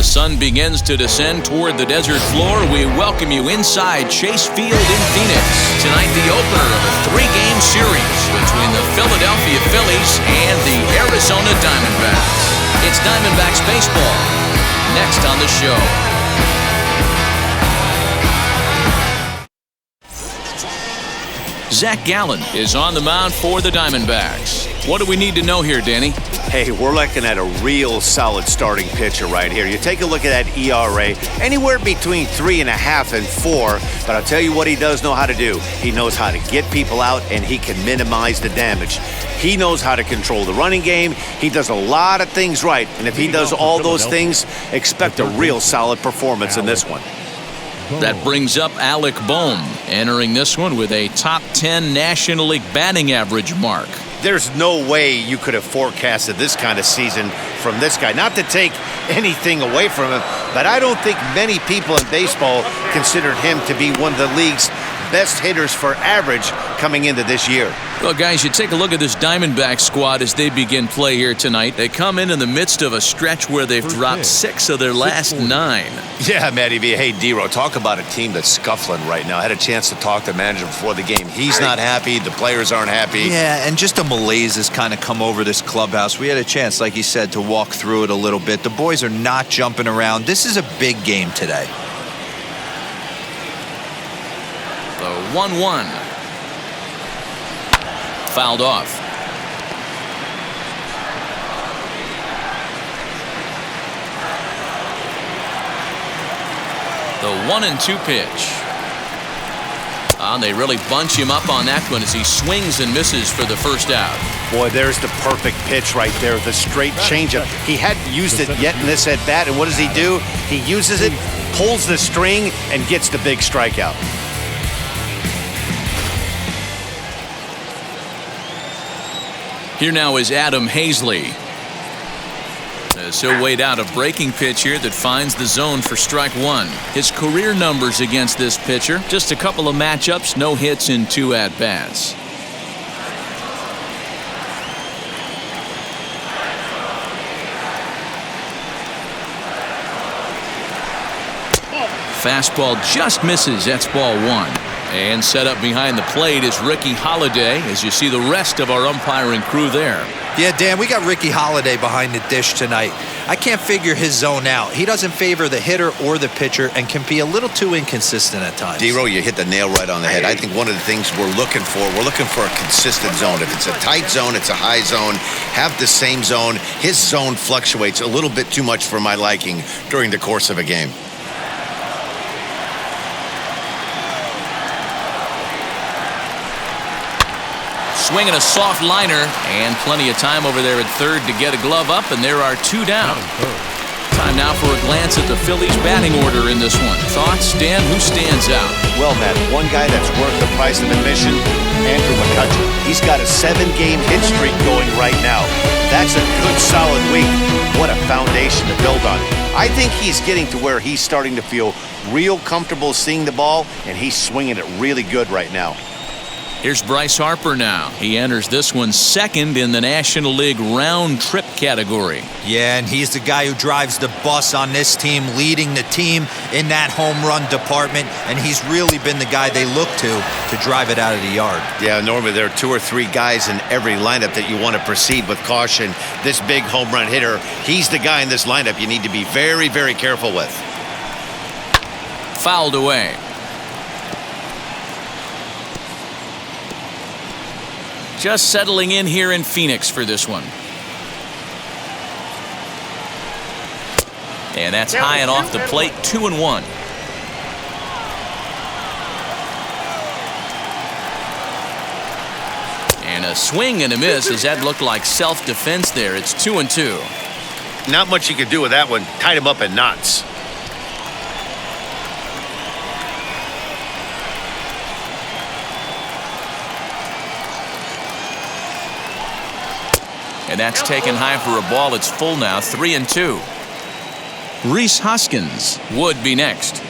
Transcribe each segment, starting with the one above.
the sun begins to descend toward the desert floor, we welcome you inside Chase Field in Phoenix. Tonight, the opener of a 3-game series between the Philadelphia Phillies and the Arizona Diamondbacks. It's Diamondbacks baseball, next on the show. Zach Gallen is on the mound for the Diamondbacks. What do we need to know here, Danny? Hey, we're looking at a real solid starting pitcher right here. You take a look at that ERA, anywhere between 3.5 and 4. But I'll tell you what he does know how to do. He knows how to get people out, and he can minimize the damage. He knows how to control the running game. He does a lot of things right. And if he does all those things, expect a real solid performance in this one. That brings up Alec Bohm, entering this one with a top 10 National League batting average mark. There's no way you could have forecasted this kind of season from this guy. Not to take anything away from him, but I don't think many people in baseball considered him to be one of the league's best hitters for average coming into this year. Well, guys, you take a look at this Diamondback squad as they begin play here tonight. They come in the midst of a stretch where they've dropped 6 of their last 9. Yeah, Matty V. Hey, D-Row, talk about a team that's scuffling right now. I had a chance to talk to the manager before the game. He's not happy. The players aren't happy. Yeah, and just a malaise has kind of come over this clubhouse. We had a chance, like you said, to walk through it a little bit. The boys are not jumping around. This is a big game today. The 1-1. Fouled off. The 1-2 pitch. They really bunch him up on that one as he swings and misses for the first out. Boy, there's the perfect pitch right there, the straight changeup. He hadn't used it yet in this at-bat, and what does he do? He uses it, pulls the string, and gets the big strikeout. Here now is Adam Haisley. As he'll wait out a breaking pitch here that finds the zone for strike 1. His career numbers against this pitcher, just a couple of matchups, no hits in 2 at-bats. Fastball just misses. That's ball 1. And set up behind the plate is Ricky Holiday, as you see the rest of our umpiring crew there. Yeah, Dan, we got Ricky Holiday behind the dish tonight. I can't figure his zone out. He doesn't favor the hitter or the pitcher and can be a little too inconsistent at times. D-Row, you hit the nail right on the head. I think one of the things we're looking for a consistent zone. If it's a tight zone, it's a high zone. Have the same zone. His zone fluctuates a little bit too much for my liking during the course of a game. Swinging a soft liner, and plenty of time over there at third to get a glove up, and there are 2 down. Time now for a glance at the Phillies batting order in this one. Thoughts, Dan? Who stands out? Well, Matt, one guy that's worth the price of admission, Andrew Mccutchen. He's got a 7-game hit streak going right now. That's a good, solid week. What a foundation to build on. I think he's getting to where he's starting to feel real comfortable seeing the ball, and he's swinging it really good right now. Here's Bryce Harper now. He enters this one second in the National League round trip category. Yeah, and he's the guy who drives the bus on this team, leading the team in that home run department, and he's really been the guy they look to drive it out of the yard. Yeah, normally there are 2 or 3 guys in every lineup that you want to proceed with caution. This big home run hitter, he's the guy in this lineup you need to be very, very careful with. Fouled away. Just settling in here in Phoenix for this one. And that's high and off the plate, 2-1. And a swing and a miss, as that looked like self-defense there. It's 2-2. Not much you could do with that one. Tied him up in knots. And that's taken high for a ball. It's full now, 3-2. Rhys Hoskins would be next.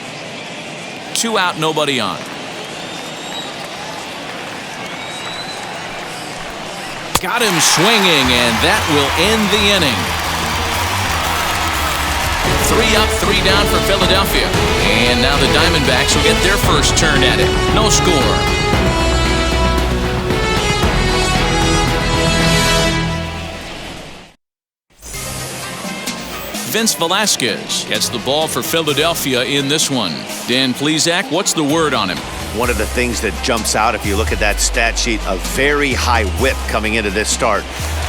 2 out, nobody on. Got him swinging, and that will end the inning. 3 3 up, 3 down for Philadelphia. And now the Diamondbacks will get their first turn at it. No score. Vince Velasquez gets the ball for Philadelphia in this one. Dan Plesac, what's the word on him? One of the things that jumps out, if you look at that stat sheet, a very high whip coming into this start.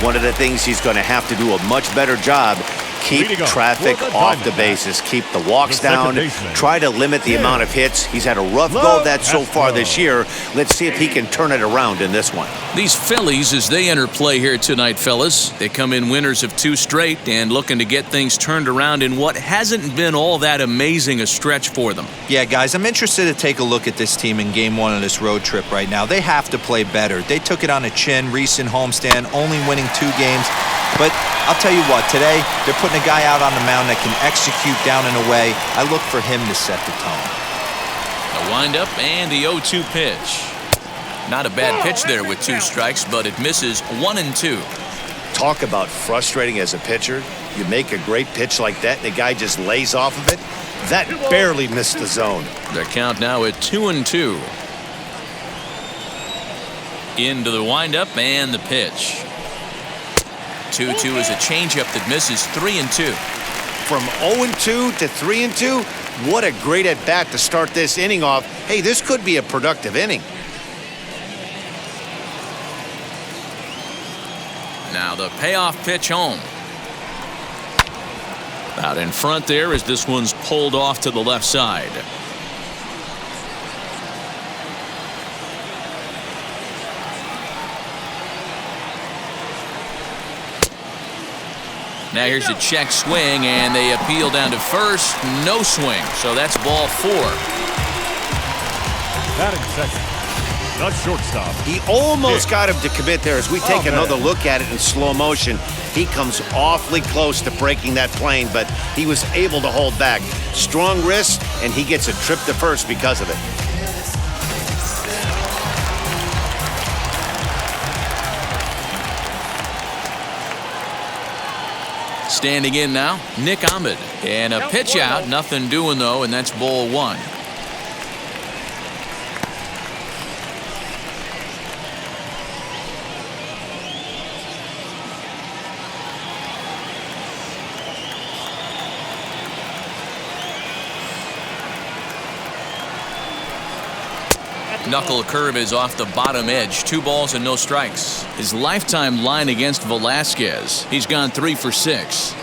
One of the things he's going to have to do a much better job, keep traffic off the bases, keep the walks down, try to limit the amount of hits. He's had a rough go of that so far this year. Let's see if he can turn it around in this one. These Phillies, as they enter play here tonight, fellas, they come in winners of 2 straight and looking to get things turned around in what hasn't been all that amazing a stretch for them. Yeah, guys, I'm interested to take a look at this team in Game 1 of this road trip right now. They have to play better. They took it on the chin, recent homestand, only winning 2 games. But I'll tell you what, today they're putting a guy out on the mound that can execute down and away. I look for him to set the tone. The windup and the 0-2 pitch. Not a bad pitch there with 2 strikes, but it misses 1 and 2. Talk about frustrating as a pitcher. You make a great pitch like that, and the guy just lays off of it. That barely missed the zone. Their count now at 2 and 2. Into the windup and the pitch. 2-2 is a changeup that misses 3 and 2. From 0-2 to 3-2, what a great at-bat to start this inning off. Hey, this could be a productive inning. Now the payoff pitch home. Out in front there as this one's pulled off to the left side. Now here's a check swing, and they appeal down to first. No swing, so that's ball 4. Batting second, the shortstop. He almost got him to commit there. As we take another look at it in slow motion, he comes awfully close to breaking that plane, but he was able to hold back. Strong wrist, and he gets a trip to first because of it. Standing in now, Nick Ahmed. And a pitch out, nothing doing though, and that's ball 1. Knuckle curve is off the bottom edge. 2 balls and no strikes. His lifetime line against Velasquez, he's gone 3 for 6.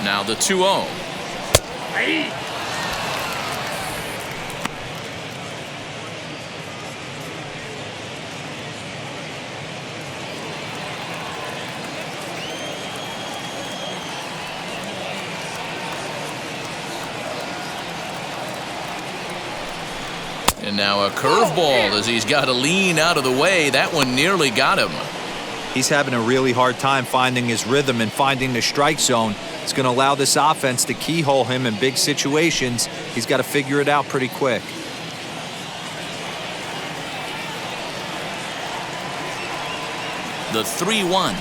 Now the 2-0. And now a curveball as he's got to lean out of the way. That one nearly got him. He's having a really hard time finding his rhythm and finding the strike zone. It's going to allow this offense to keyhole him in big situations. He's got to figure it out pretty quick. The 3-1.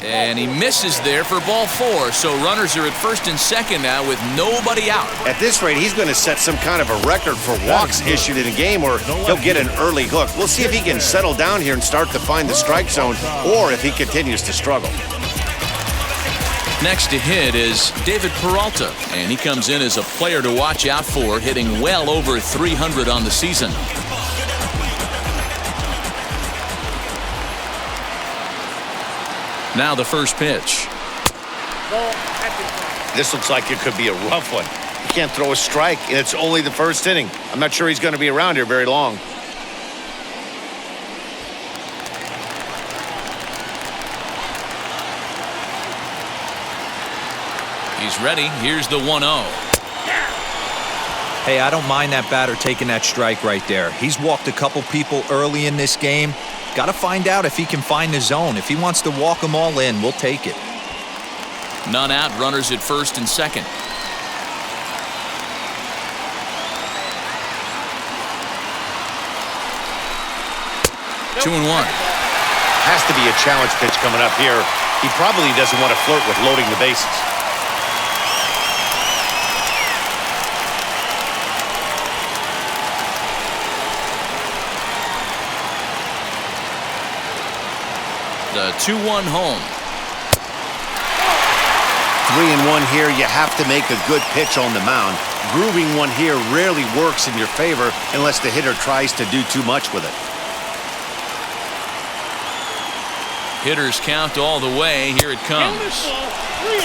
And he misses there for ball 4. So runners are at first and second now with nobody out. At this rate, he's going to set some kind of a record for walks issued in a game, or he'll get an early hook. We'll see if he can settle down here and start to find the strike zone, or if he continues to struggle. Next to hit is David Peralta, and he comes in as a player to watch out for, hitting well over 300 on the season. Now the first pitch. This looks like it could be a rough one. He can't throw a strike, and it's only the first inning. I'm not sure he's going to be around here very long. He's ready. Here's the 1-0. Hey, I don't mind that batter taking that strike right there. He's walked a couple people early in this game. Got to find out if he can find the zone. If he wants to walk them all in, we'll take it. None out, runners at first and second. 2-1. Has to be a challenge pitch coming up here. He probably doesn't want to flirt with loading the bases. The 2-1 home. 3-1 here. You have to make a good pitch on the mound. Grooving one here rarely works in your favor unless the hitter tries to do too much with it. Hitters count all the way. Here it comes.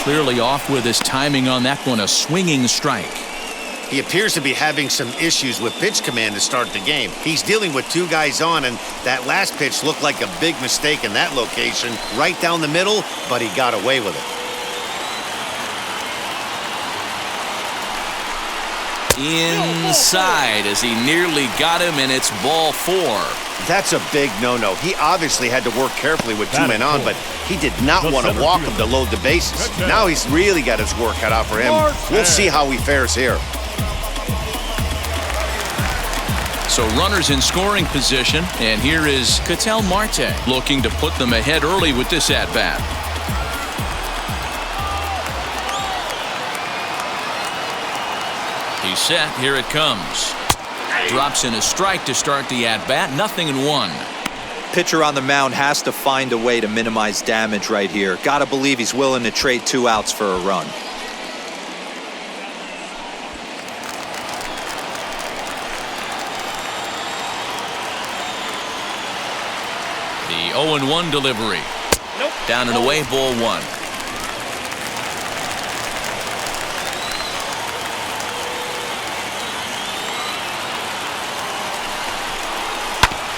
Clearly off with his timing on that one. A swinging strike. He appears to be having some issues with pitch command to start the game. He's dealing with two guys on, and that last pitch looked like a big mistake in that location. Right down the middle, but he got away with it. Inside as he nearly got him, and it's ball 4. That's a big no-no. He obviously had to work carefully with two men on, but he did not want to walk him to load the bases. Now he's really got his work cut out for him. We'll see how he fares here. So runners in scoring position, and here is Katel Marte looking to put them ahead early with this at-bat. He's set. Here it comes. Drops in a strike to start the at-bat. 0-1. Pitcher on the mound has to find a way to minimize damage right here. Gotta believe he's willing to trade 2 outs for a run. The 0-1 delivery. Down and away, ball 1.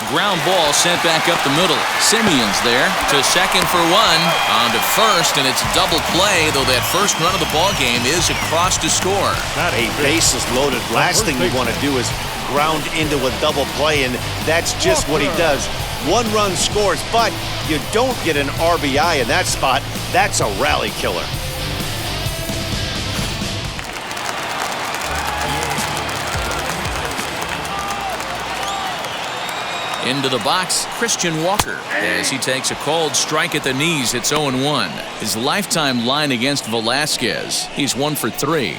Ground ball sent back up the middle. Simeon's there to second for 1. On to first, and it's a double play, though that first run of the ball game is across to score. A base is loaded. Last thing you want to do is ground into a double play, and that's just what he does. 1 run scores, but you don't get an RBI in that spot. That's a rally killer. Into the box, Christian Walker, as he takes a cold strike at the knees. It's 0-1. His lifetime line against Velasquez, he's 1 for 3.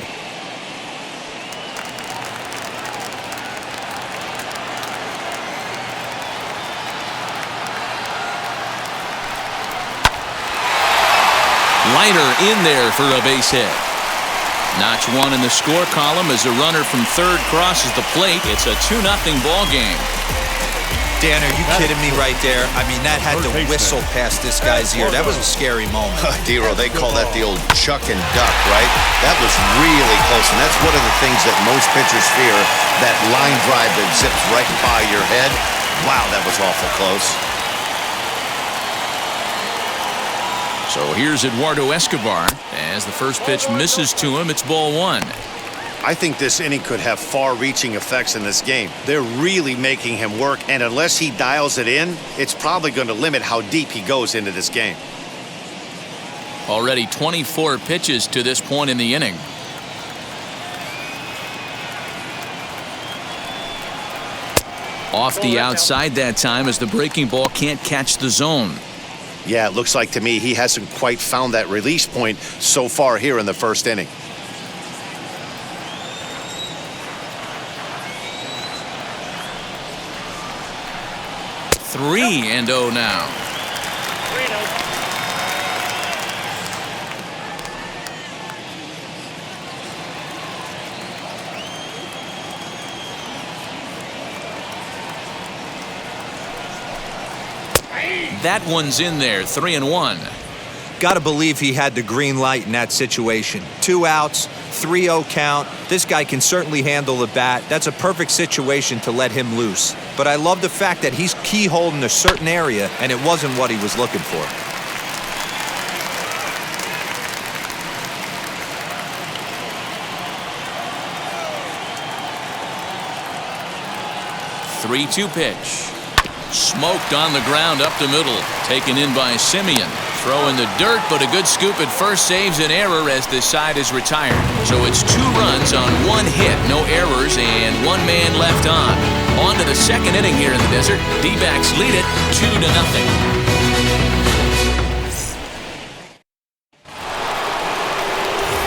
Liner in there for a base hit. Notch 1 in the score column as a runner from third crosses the plate. It's a 2-0 ball game. Dan, are you kidding me right there? I mean, that had to whistle past this guy's ear. That was a scary moment. Dero, they call that the old chuck and duck, right? That was really close, and that's one of the things that most pitchers fear, that line drive that zips right by your head. Wow, that was awful close. So here's Eduardo Escobar. As the first pitch misses to him, it's ball 1. I think this inning could have far-reaching effects in this game. They're really making him work, and unless he dials it in, it's probably going to limit how deep he goes into this game. Already 24 pitches to this point in the inning. Off the outside that time as the breaking ball can't catch the zone. Yeah, it looks like to me he hasn't quite found that release point so far here in the first inning. 3-0 now. That one's in there. 3-1. Gotta believe he had the green light in that situation. 2 outs, 3-0 count. This guy can certainly handle the bat. That's a perfect situation to let him loose. But I love the fact that he's keyholed in a certain area, and it wasn't what he was looking for. Three-two pitch. Smoked on the ground up the middle. Taken in by Simeon. Throw in the dirt, but a good scoop at first saves an error as this side is retired. So it's 2 runs on 1 hit, no errors, and 1 man left on. On to the second inning here in the desert. D-backs lead it 2-0.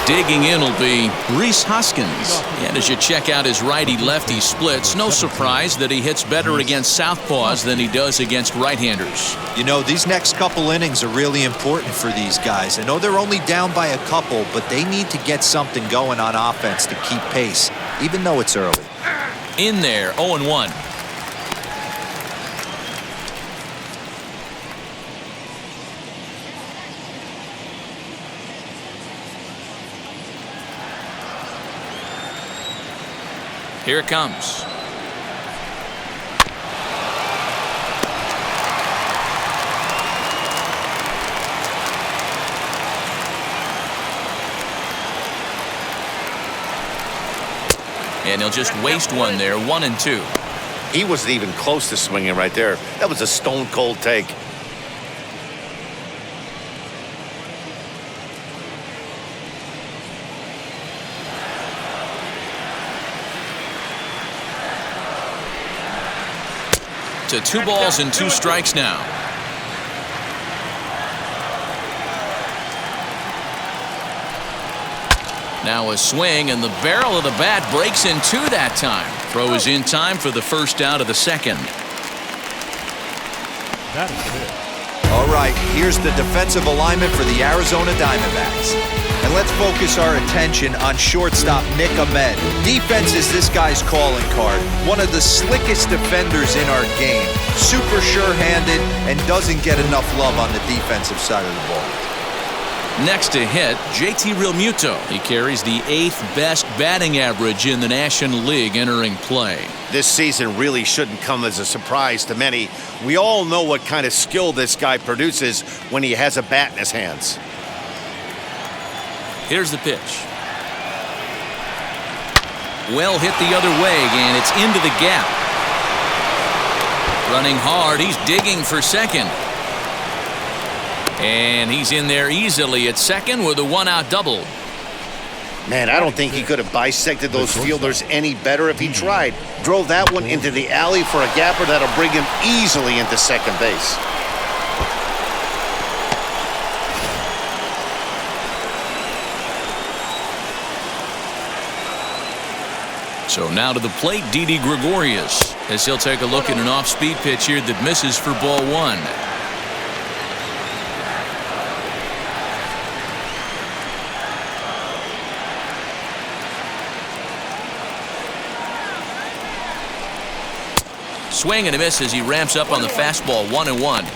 Digging in will be Rhys Hoskins. And as you check out his righty-lefty splits, no surprise that he hits better against southpaws than he does against right-handers. You know, these next couple innings are really important for these guys. I know they're only down by a couple, but they need to get something going on offense to keep pace, even though it's early. In there, 0-1. Here it comes. And he'll just waste one there, 1-2. He wasn't even close to swinging right there. That was a stone-cold take. To 2 balls and 2 strikes now. Now a swing, and the barrel of the bat breaks in 2 that time. Throw is in time for the first out of the second. That is it. All right, here's the defensive alignment for the Arizona Diamondbacks. And let's focus our attention on shortstop Ahmed. Defense is this guy's calling card. One of the slickest defenders in our game. Super sure-handed and doesn't get enough love on the defensive side of the ball. Next to hit, JT Realmuto. He carries the 8th best batting average in the National League entering play. This season really shouldn't come as a surprise to many. We all know what kind of skill this guy produces when he has a bat in his hands. Here's the pitch. Well hit the other way, and it's into the gap. Running hard, he's digging for second. And he's in there easily at second with a 1-out double. Man, I don't think he could have bisected those fielders any better if he tried. Drove that one into the alley for a gapper that'll bring him easily into second base. So now to the plate, Didi Gregorius, as he'll take a look at an off-speed pitch here that misses for ball 1. Swing and a miss as he ramps up on the fastball, 1-1.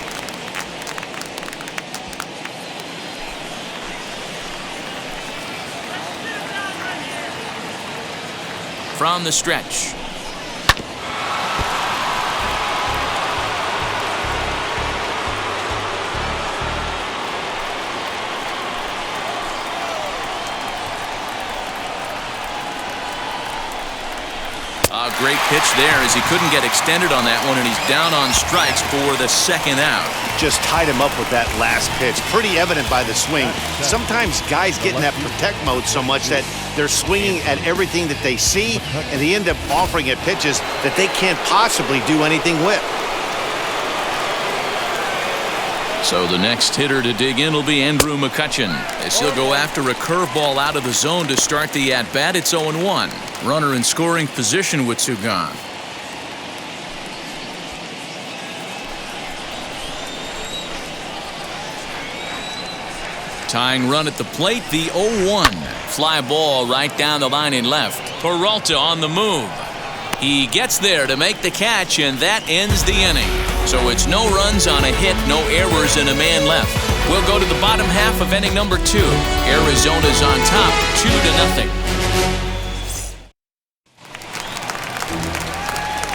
From the stretch. A great pitch there as he couldn't get extended on that one, and he's down on strikes for the second out. Just tied him up with that last pitch. Pretty evident by the swing. Sometimes guys get in that protect mode so much that they're swinging at everything that they see, and they end up offering at pitches that they can't possibly do anything with. So the next hitter to dig in will be Andrew Mccutchen, as he'll go after a curveball out of the zone to start the at-bat. It's 0-1. Runner in scoring position with 2 gone. Tying run at the plate, the 0-1. Fly ball right down the line in left. Peralta on the move. He gets there to make the catch, and that ends the inning. So it's no runs on a hit, no errors, and a man left. We'll go to the bottom half of inning number 2. Arizona's on top, 2-0.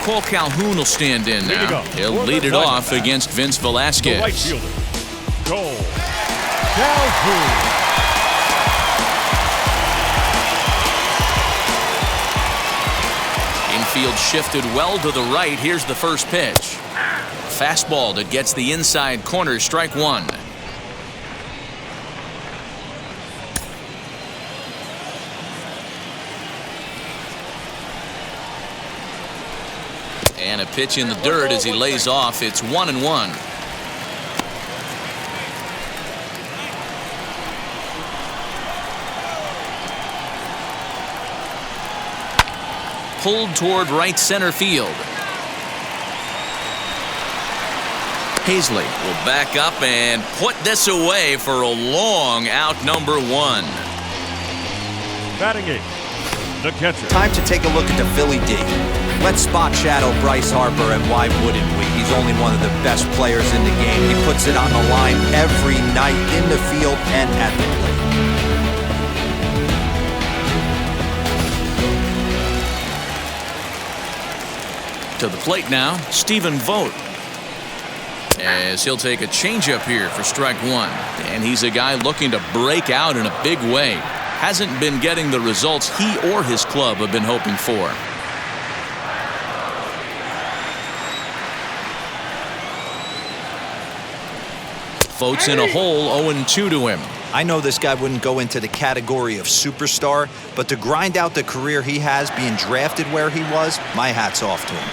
Cole Calhoun will stand in now. He'll lead it off against Vince Velasquez. The right fielder, Cole Calhoun. Infield shifted well to the right. Here's the first pitch. Fastball that gets the inside corner, strike 1. And a pitch in the dirt as he lays off. It's 1-1. Pulled toward right center field. Haisley will back up and put this away for a long out, number 1. Batting eighth, the catcher. Time to take a look at the Philly D. Let's spot shadow Bryce Harper, and why wouldn't we? He's only one of the best players in the game. He puts it on the line every night in the field and at the plate. To the plate now, Stephen Vogt. As he'll take a changeup here for strike 1. And he's a guy looking to break out in a big way. Hasn't been getting the results he or his club have been hoping for. Vogt's in a hole, 0-2 to him. I know this guy wouldn't go into the category of superstar, but to grind out the career he has being drafted where he was, my hat's off to him.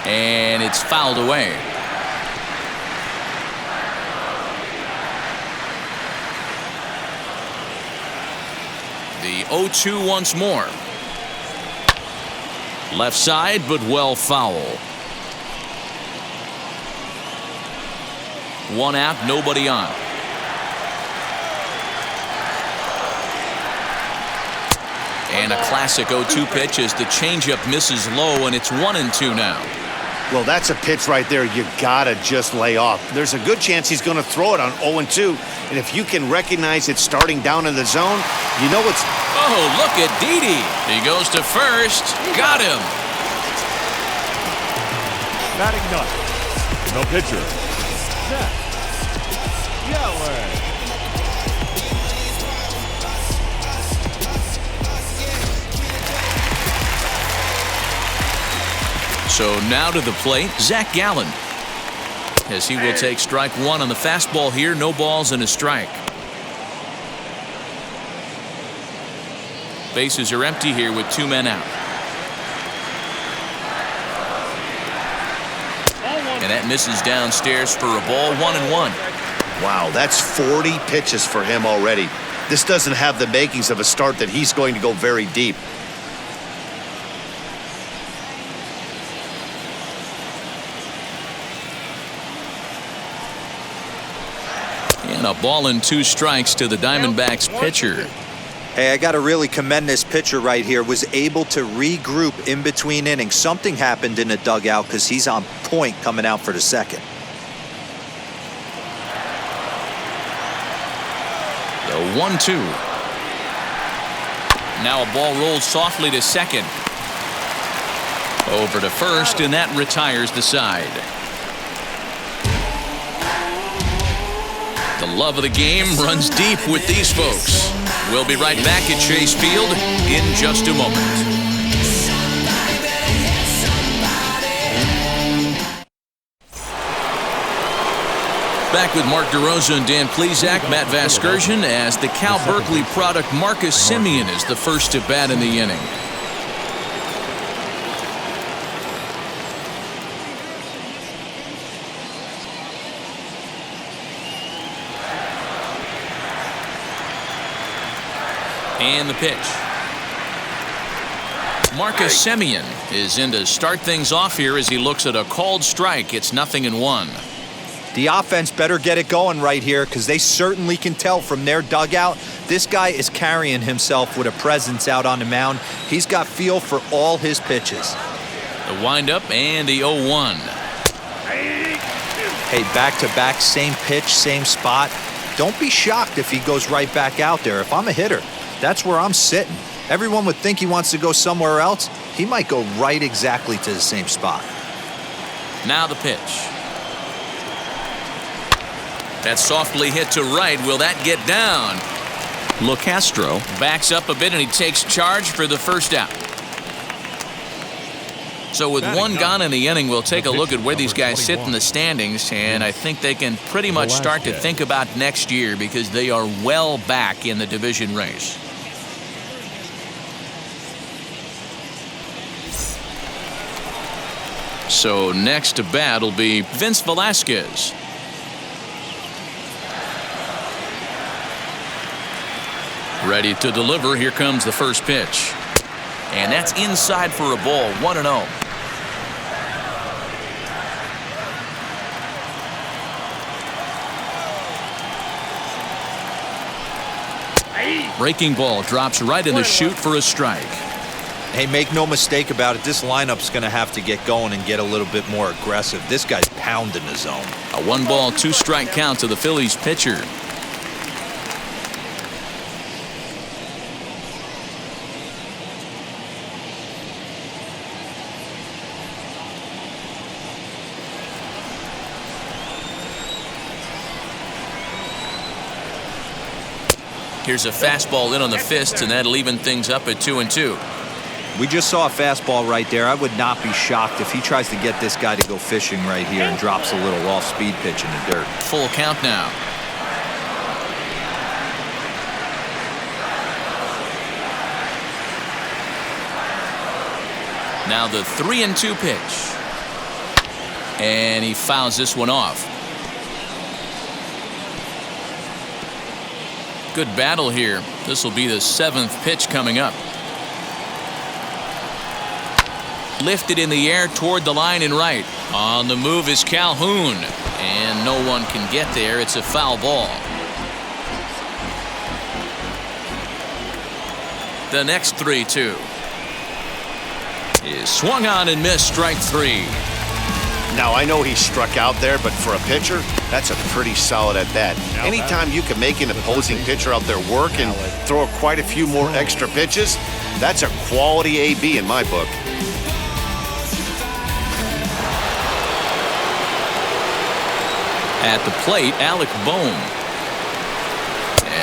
And it's fouled away. The 0-2 once more. Left side, but well foul. 1 out, nobody on. And a classic 0-2 pitch as the changeup misses low, and it's 1-2 now. Well, that's a pitch right there you gotta just lay off. There's a good chance he's going to throw it on 0-2, and if you can recognize it starting down in the zone, you know it's... Oh, look at Didi. He goes to first. Got him. Batting ninth, the pitcher, Zach Gallen. So now to the plate, Zach Gallen. As he will take strike 1 on the fastball here. No balls and a strike. Bases are empty here with 2 men out. And that misses downstairs for a ball, 1-1. Wow, that's 40 pitches for him already. This doesn't have the makings of a start that he's going to go very deep. And a ball and 2 strikes to the Diamondbacks pitcher. Hey, I got to really commend this pitcher right here. Was able to regroup in between innings. Something happened in the dugout because he's on point coming out for the second. The 1-2. Now a ball rolls softly to second. Over to first, and that retires the side. The love of the game runs deep with these folks. We'll be right back at Chase Field in just a moment. Back with Mark DeRosa and Dan Plesac, Matt Vasgersian, as the Cal Berkeley product Marcus Simeon is the first to bat in the inning. And the pitch. Marcus Simeon is in to start things off here as he looks at a called strike. It's 0-1. The offense better get it going right here because they certainly can tell from their dugout this guy is carrying himself with a presence out on the mound. He's got feel for all his pitches. The windup and the 0-1. Hey, back-to-back, same pitch, same spot. Don't be shocked if he goes right back out there. If I'm a hitter, that's where I'm sitting. Everyone would think he wants to go somewhere else. He might go right exactly to the same spot. Now the pitch. That's softly hit to right. Will that get down? Locastro backs up a bit and he takes charge for the first out. So with 1 gone in the inning, we'll take a look at where these guys sit in the standings, and I think they can pretty much start to think about next year because they are well back in the division race. So next to bat will be Vince Velasquez. Ready to deliver. Here comes the first pitch. And that's inside for a ball. 1-0. Breaking ball drops right in the chute for a strike. Hey, make no mistake about it. This lineup's going to have to get going and get a little bit more aggressive. This guy's pounding the zone. A 1-ball, 2-strike count to the Phillies pitcher. Here's a fastball in on the fists, and that'll even things up at 2-2. We just saw a fastball right there. I would not be shocked if he tries to get this guy to go fishing right here and drops a little off-speed pitch in the dirt. Full count now. Now the 3-2 pitch. And he fouls this one off. Good battle here. This will be the 7th pitch coming up. Lifted in the air toward the line and right. On the move is Calhoun. And no one can get there. It's a foul ball. The next 3-2 is swung on and missed. Strike 3. Now, I know he struck out there, but for a pitcher, that's a pretty solid at bat. Anytime you can make an opposing pitcher out there work and throw quite a few more extra pitches, that's a quality AB in my book. At the plate, Alec Bohm.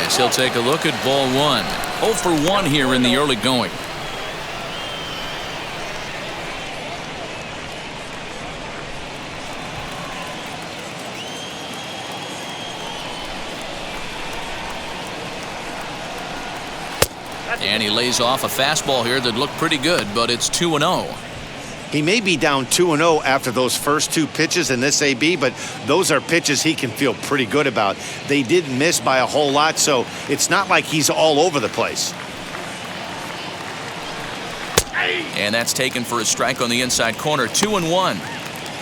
As he'll take a look at ball 1. 0 for 1 here in the early going. And he lays off a fastball here that looked pretty good, but it's 2-0. He may be down 2-0 after those first 2 pitches in this AB, but those are pitches he can feel pretty good about. They did miss by a whole lot, so it's not like he's all over the place. And that's taken for a strike on the inside corner. 2-1.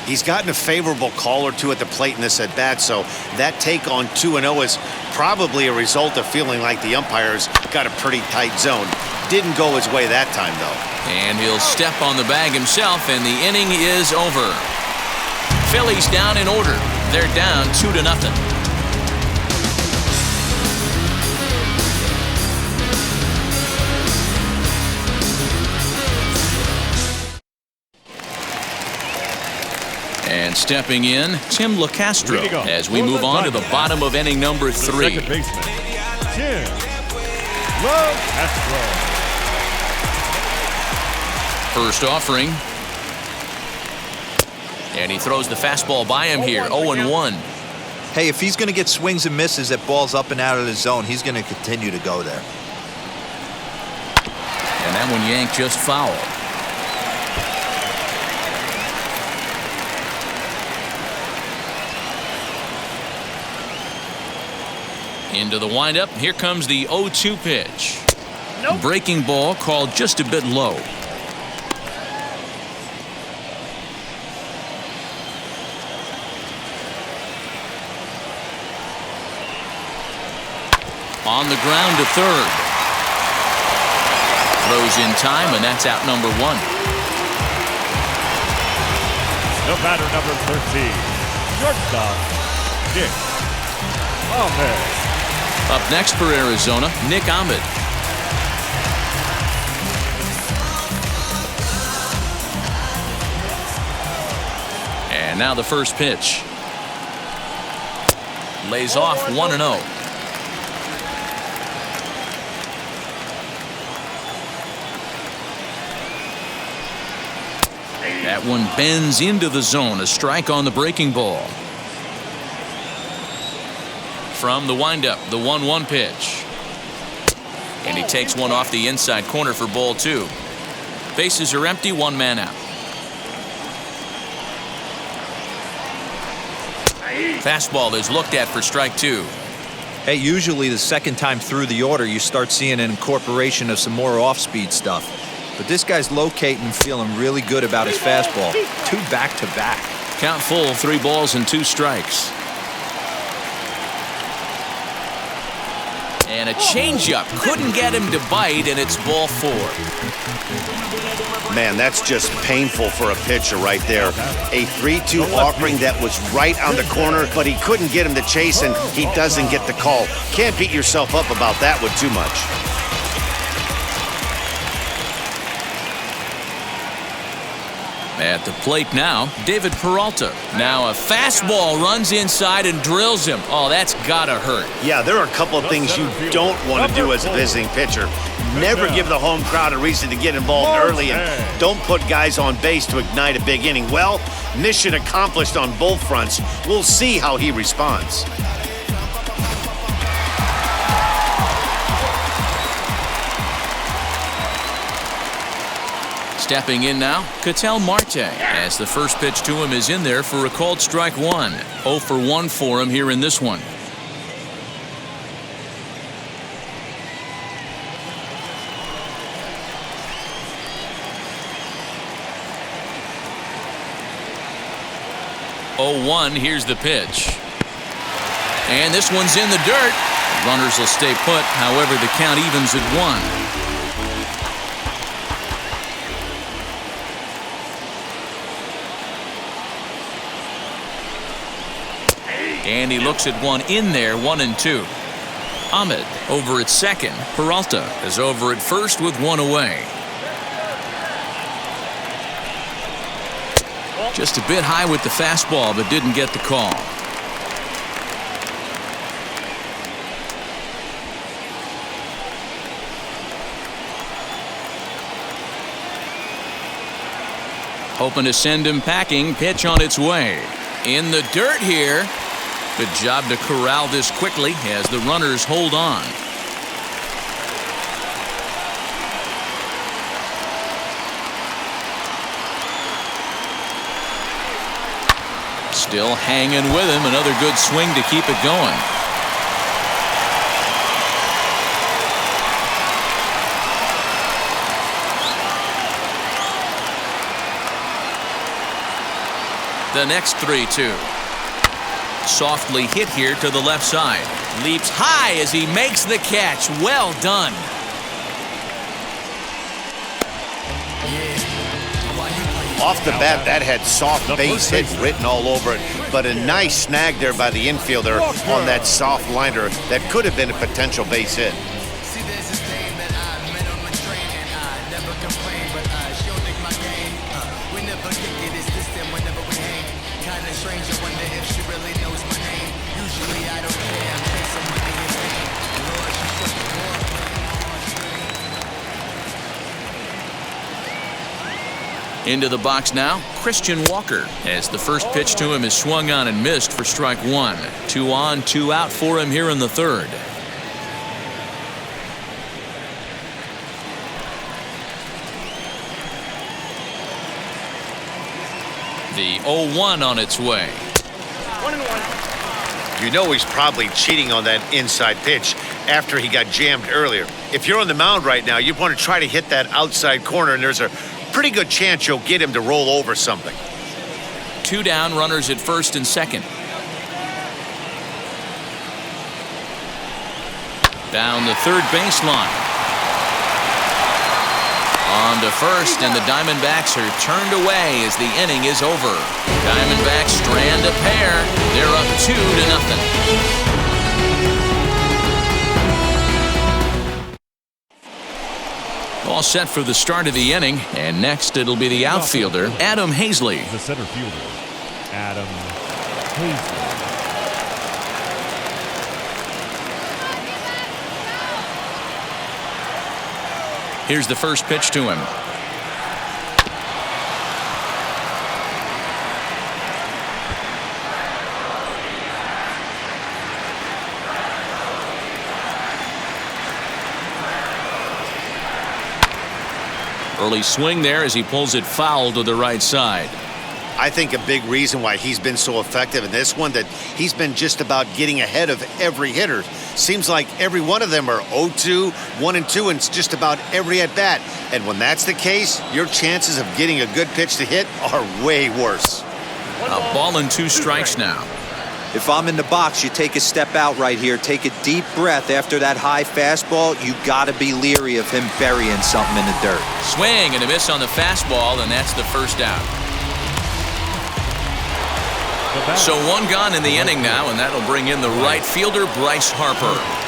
He's gotten a favorable call or 2 at the plate in this at bat, so that take on 2-0 is probably a result of feeling like the umpires got a pretty tight zone. Didn't go his way that time, though. And he'll step on the bag himself, and the inning is over. Phillies down in order. They're down 2-0. And stepping in, Tim Locastro as we move on to the bottom of inning number 3. Second baseman, Tim Locastro. First offering. And he throws the fastball by him here. 0-1. Hey, if he's going to get swings and misses at balls up and out of the zone, he's going to continue to go there. And that one yanked just foul. Into the windup. Here comes the 0-2 pitch. Nope. Breaking ball called just a bit low. On the ground to third. Throws in time, and that's out number 1. The batter number 13, shortstop, Ahmed. Up next for Arizona, Ahmed. And now the first pitch. Lays off 1-0. That one bends into the zone. A strike on the breaking ball. From the windup, the 1-1 pitch. And he takes one off the inside corner for ball 2. Bases are empty, 1 man out. Fastball is looked at for strike 2. Hey, usually the second time through the order, you start seeing an incorporation of some more off-speed stuff. But this guy's locating and feeling really good about his fastball. 2 back-to-back. Count full, 3 balls and 2 strikes. And a changeup. Couldn't get him to bite, and it's ball 4. Man, that's just painful for a pitcher right there. A 3-2 offering that was right on the corner, but he couldn't get him to chase, and he doesn't get the call. Can't beat yourself up about that one too much. At the plate now, David Peralta. Now a fastball runs inside and drills him. Oh, that's gotta hurt. Yeah, there are a couple of things you don't want to do as a visiting pitcher. Never give the home crowd a reason to get involved early, and don't put guys on base to ignite a big inning. Well, mission accomplished on both fronts. We'll see how he responds. Stepping in now, Katel Marte, as the first pitch to him is in there for a called strike 1. 0 for 1 for him here in this one. Here's the pitch. And this one's in the dirt. Runners will stay put, however the count evens at 1. And he looks at one in there, 1-2. Ahmed over at second. Peralta is over at first with 1 away. Just a bit high with the fastball, but didn't get the call. Hoping to send him packing. Pitch on its way. In the dirt here. Good job to corral this quickly as the runners hold on. Still hanging with him. Another good swing to keep it going. The next 3-2. Softly hit here to the left side. Leaps high as he makes the catch. Well done. Off the bat, that had soft base hit written all over it, but a nice snag there by the infielder on that soft liner that could have been a potential base hit. Into the box now, Christian Walker, as the first pitch to him is swung on and missed for strike 1. 2 on, 2 out for him here in the third. The 0-1 on its way. 1-1. You know he's probably cheating on that inside pitch after he got jammed earlier. If you're on the mound right now, you want to try to hit that outside corner, and there's a pretty good chance you'll get him to roll over something. 2 down, runners at first and second. Down the third baseline. On to first, and the Diamondbacks are turned away as the inning is over. Diamondbacks strand a pair. They're up 2-0. All set for the start of the inning, and next it'll be the outfielder, Adam Haisley. The center fielder, Adam Haisley. Here's the first pitch to him. Early swing there as he pulls it foul to the right side. I think a big reason why he's been so effective in this one, that he's been just about getting ahead of every hitter. Seems like every one of them are 0-2, 1-2, and it's just about every at-bat. And when that's the case, your chances of getting a good pitch to hit are way worse. A ball and 2 strikes now. If I'm in the box, you take a step out right here. Take a deep breath after that high fastball. You got to be leery of him burying something in the dirt. Swing and a miss on the fastball, and that's the first out. So 1 gone in the inning now, and that'll bring in the right fielder, Bryce Harper.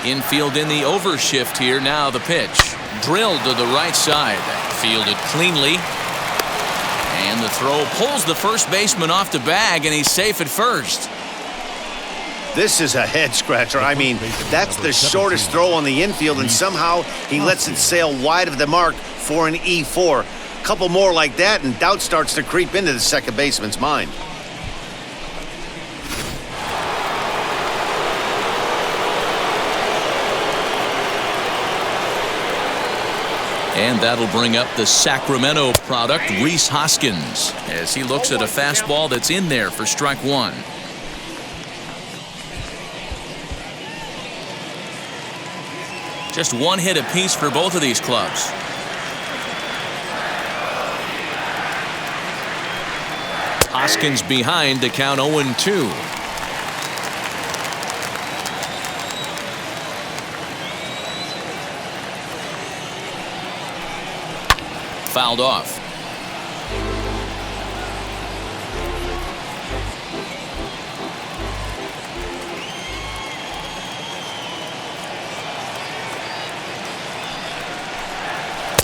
Infield in the overshift here. Now the pitch. Drilled to the right side. Fielded cleanly. And the throw pulls the first baseman off the bag, and he's safe at first. This is a head scratcher. I mean, that's the shortest throw on the infield, and somehow he lets it sail wide of the mark for an E4. A couple more like that, and doubt starts to creep into the second baseman's mind. And that'll bring up the Sacramento product, Rhys Hoskins, as he looks at a fastball that's in there for strike 1. Just 1 hit apiece for both of these clubs. Hoskins behind to count 0-2. Fouled off.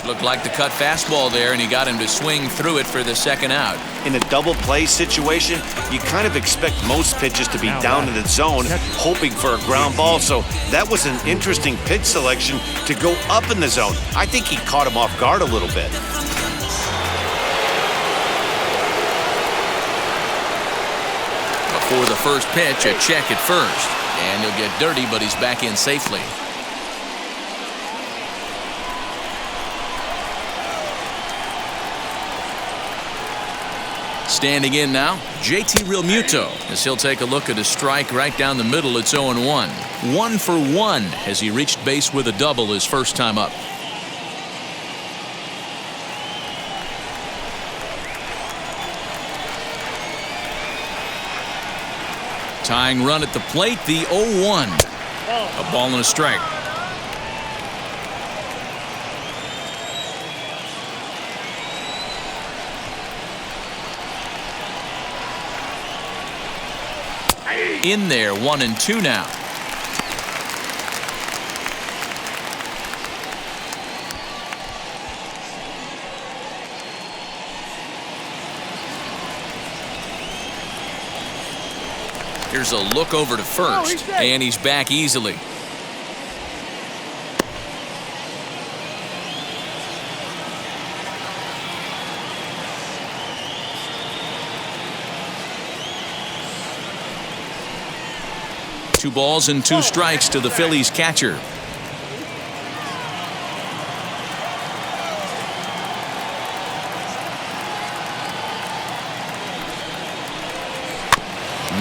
Looked like the cut fastball there, and he got him to swing through it for the second out. In a double play situation, you kind of expect most pitches to be down in the zone, hoping for a ground ball. So that was an interesting pitch selection to go up in the zone. I think he caught him off guard a little bit. Before the first pitch, a check at first. And he'll get dirty, but he's back in safely. Standing in now, JT Realmuto, as he'll take a look at a strike right down the middle. It's 0-1. 1 for 1 as he reached base with a double his first time up. Tying run at the plate, the 0-1. A ball and a strike. In there, 1-2 now. Here's a look over to first, and he's back easily. Two balls and 2 strikes to the Phillies catcher.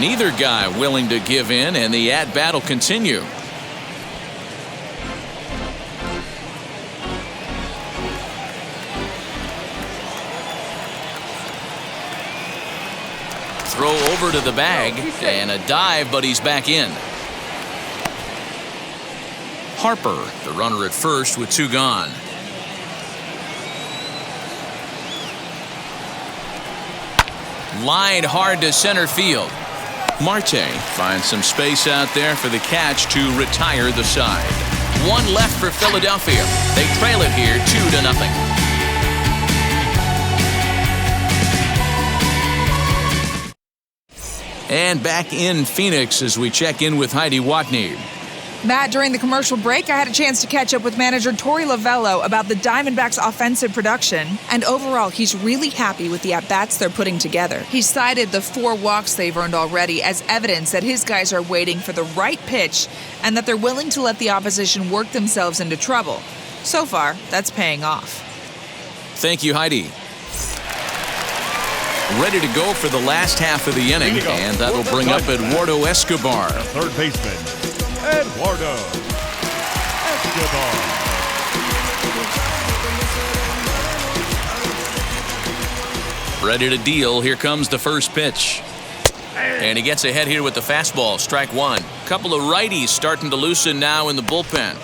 Neither guy willing to give in, and the at-bat will continue. Throw over to the bag, and a dive, but he's back in. Harper, the runner at first with 2 gone. Lined hard to center field. Marte finds some space out there for the catch to retire the side. 1 left for Philadelphia. They trail it here 2-0. And back in Phoenix as we check in with Heidi Watney. Matt, during the commercial break, I had a chance to catch up with manager Torey Lovello about the Diamondbacks' offensive production, and overall, he's really happy with the at-bats they're putting together. He cited the 4 walks they've earned already as evidence that his guys are waiting for the right pitch and that they're willing to let the opposition work themselves into trouble. So far, that's paying off. Thank you, Heidi. Ready to go for the last half of the inning, and that'll bring up Eduardo Escobar. Third baseman, Eduardo Escobar. Ready to deal. Here comes the first pitch. And he gets ahead here with the fastball. Strike one. Couple of righties starting to loosen now in the bullpen.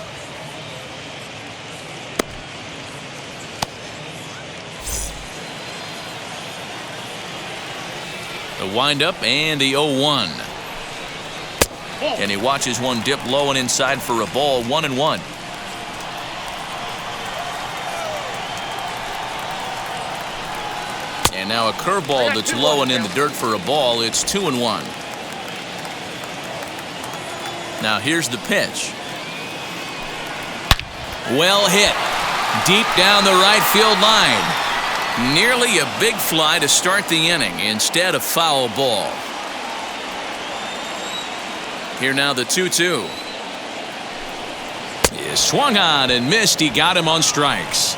The windup and the 0-1. And he watches one dip low and inside for a ball. 1-1. And now a curveball that's low and in the dirt for a ball. It's 2-1. Now here's the pitch. Well hit. Deep down the right field line. Nearly a big fly to start the inning. Instead, a foul ball. Here now the 2-2. He swung on and missed. He got him on strikes.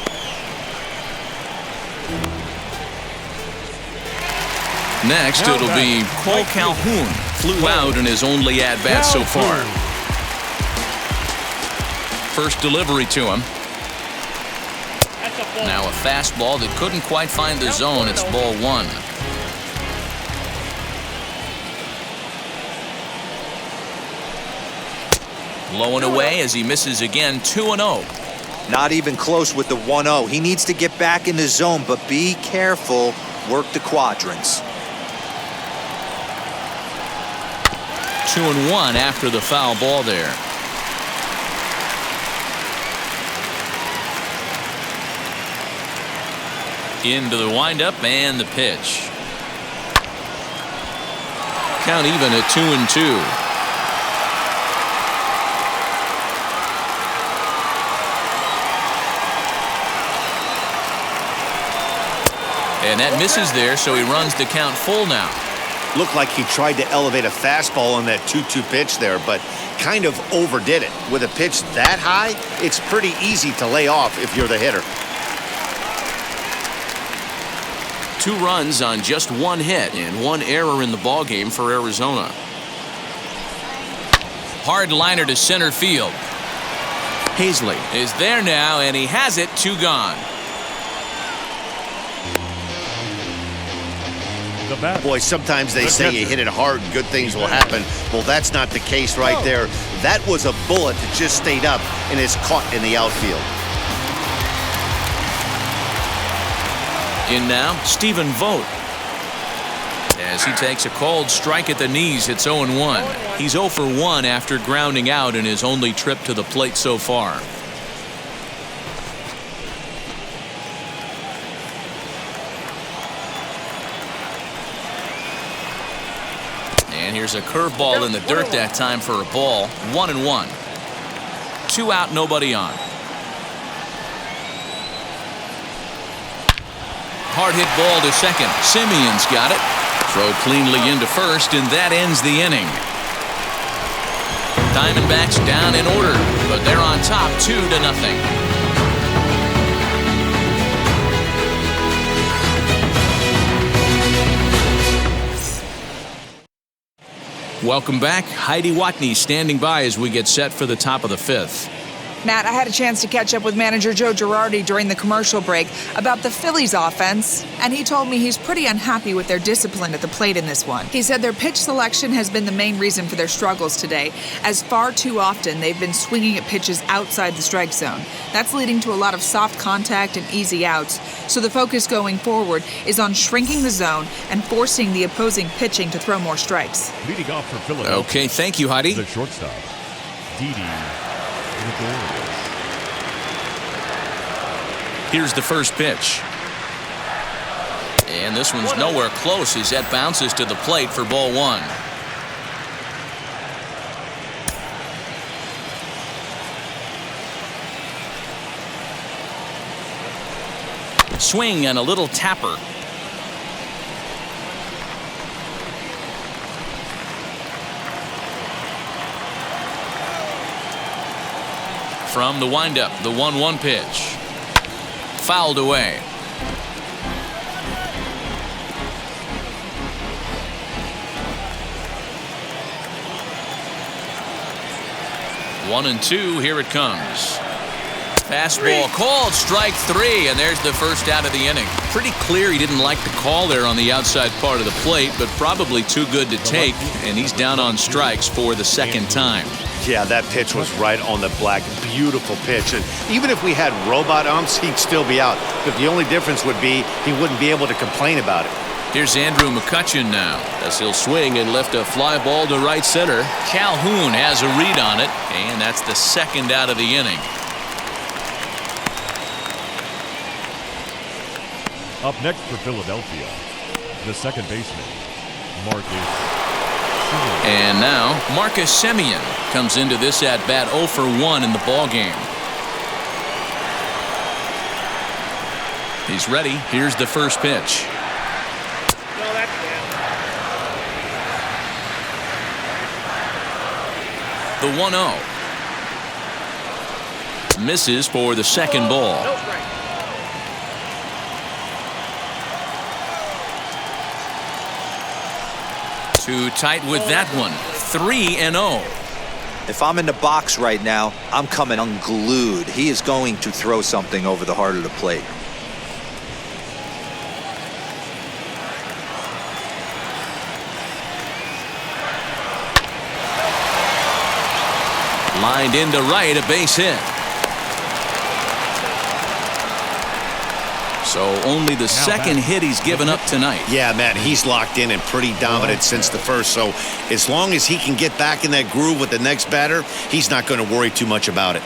Next, it'll be Cole Calhoun. Flew out in his only at-bat so far. First delivery to him. Now a fastball that couldn't quite find the zone. It's ball 1. Low and away as he misses again. 2-0. Not even close with the 1-0. He needs to get back in the zone, but be careful. Work the quadrants. 2-1 after the foul ball there. Into the windup and the pitch. Count even at 2-2. And that misses there, so he runs the count full now. Looked like he tried to elevate a fastball on that 2-2 pitch there, but kind of overdid it. With a pitch that high, it's pretty easy to lay off if you're the hitter. 2 runs on just 1 hit and 1 error in the ballgame for Arizona. Hard liner to center field. Haisley is there now, and he has it. 2 gone. Boy, sometimes they say you hit it hard, good things will happen. Well, that's not the case right there. That was a bullet that just stayed up and is caught in the outfield. In now, Stephen Vogt. As he takes a called strike at the knees, it's 0-1. He's 0 for 1 after grounding out in his only trip to the plate so far. And here's a curveball in the dirt that time for a ball. 1-1. 2 out, nobody on. Hard hit ball to second. Simeon's got it. Throw cleanly into first, and that ends the inning. Diamondbacks down in order, but they're on top 2-0. Welcome back. Heidi Watney standing by as we get set for the top of the 5th. Matt, I had a chance to catch up with manager Joe Girardi during the commercial break about the Phillies offense, and he told me he's pretty unhappy with their discipline at the plate in this one. He said their pitch selection has been the main reason for their struggles today, as far too often they've been swinging at pitches outside the strike zone. That's leading to a lot of soft contact and easy outs, so the focus going forward is on shrinking the zone and forcing the opposing pitching to throw more strikes. Leading off for Philadelphia. Okay, thank you, Heidi. The shortstop, Didi. Here's the first pitch. And this one's nowhere close as that bounces to the plate for ball 1. Swing and a little tapper. From the windup, the 1-1 pitch. Fouled away. One and two, here it comes. Fastball called, strike three, and there's the first out of the inning. Pretty clear he didn't like the call there on the outside part of the plate, but probably too good to take, and he's down on strikes for the second time. Yeah, that pitch was right on the black. Beautiful pitch. And even if we had robot umps, he'd still be out. But the only difference would be he wouldn't be able to complain about it. Here's Andrew McCutchen now, as he'll swing and lift a fly ball to right center. Calhoun has a read on it, and that's the second out of the inning. Up next for Philadelphia, the second baseman, Marcus. And now, Marcus Simeon comes into this at-bat 0 for 1 in the ballgame. He's ready. Here's the first pitch. The 1-0. Misses for the second ball. Too tight with that one. 3-0. If I'm in the box right now, I'm coming unglued. He is going to throw something over the heart of the plate. Lined into right, a base hit. So only the second hit he's given up tonight. Yeah, Matt, he's locked in and pretty dominant since the first. So as long as he can get back in that groove with the next batter, he's not going to worry too much about it.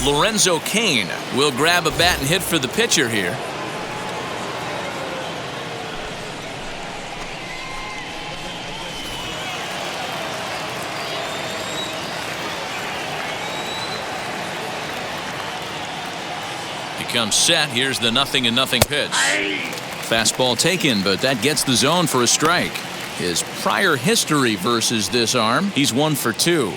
Lorenzo Cain will grab a bat and hit for the pitcher here. Comes set. Here's the 0-0 pitch. Fastball taken, but that gets the zone for a strike. His prior history versus this arm, he's 1 for 2.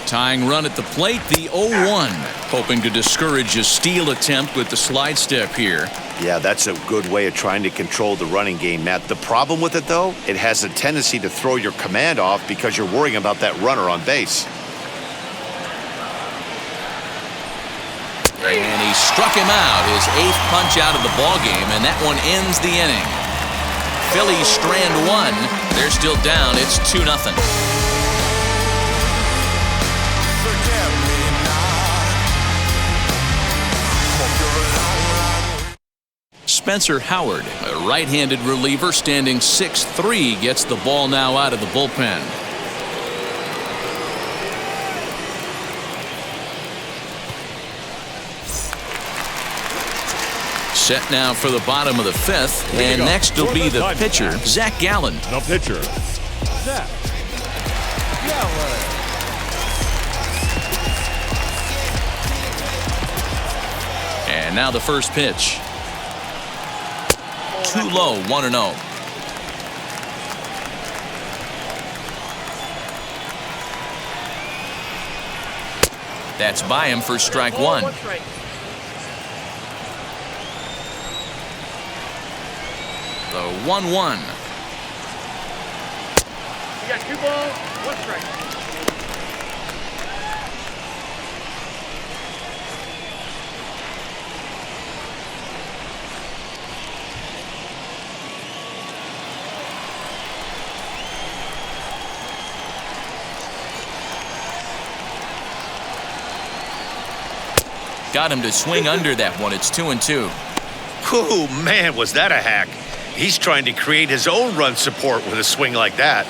Tying run at the plate, the 0-1. Hoping to discourage a steal attempt with the slide step here. Yeah, that's a good way of trying to control the running game, Matt. The problem with it, though, it has a tendency to throw your command off because you're worrying about that runner on base. And he struck him out, his 8th punch out of the ballgame, and that one ends the inning. Phillies strand 1. They're still down. It's 2-0. Spencer Howard, a right-handed reliever standing 6'3", gets the ball now out of the bullpen. Set now for the bottom of the 5th, and next will be the pitcher, Zach Gallen. The pitcher, Zach Gallen. And now the first pitch. Too low, 1-0. That's by him for strike 1. The 1-1. You got 2 balls, 1 strike. Got him to swing under that one. It's 2-2. Oh, man, was that a hack. He's trying to create his own run support with a swing like that.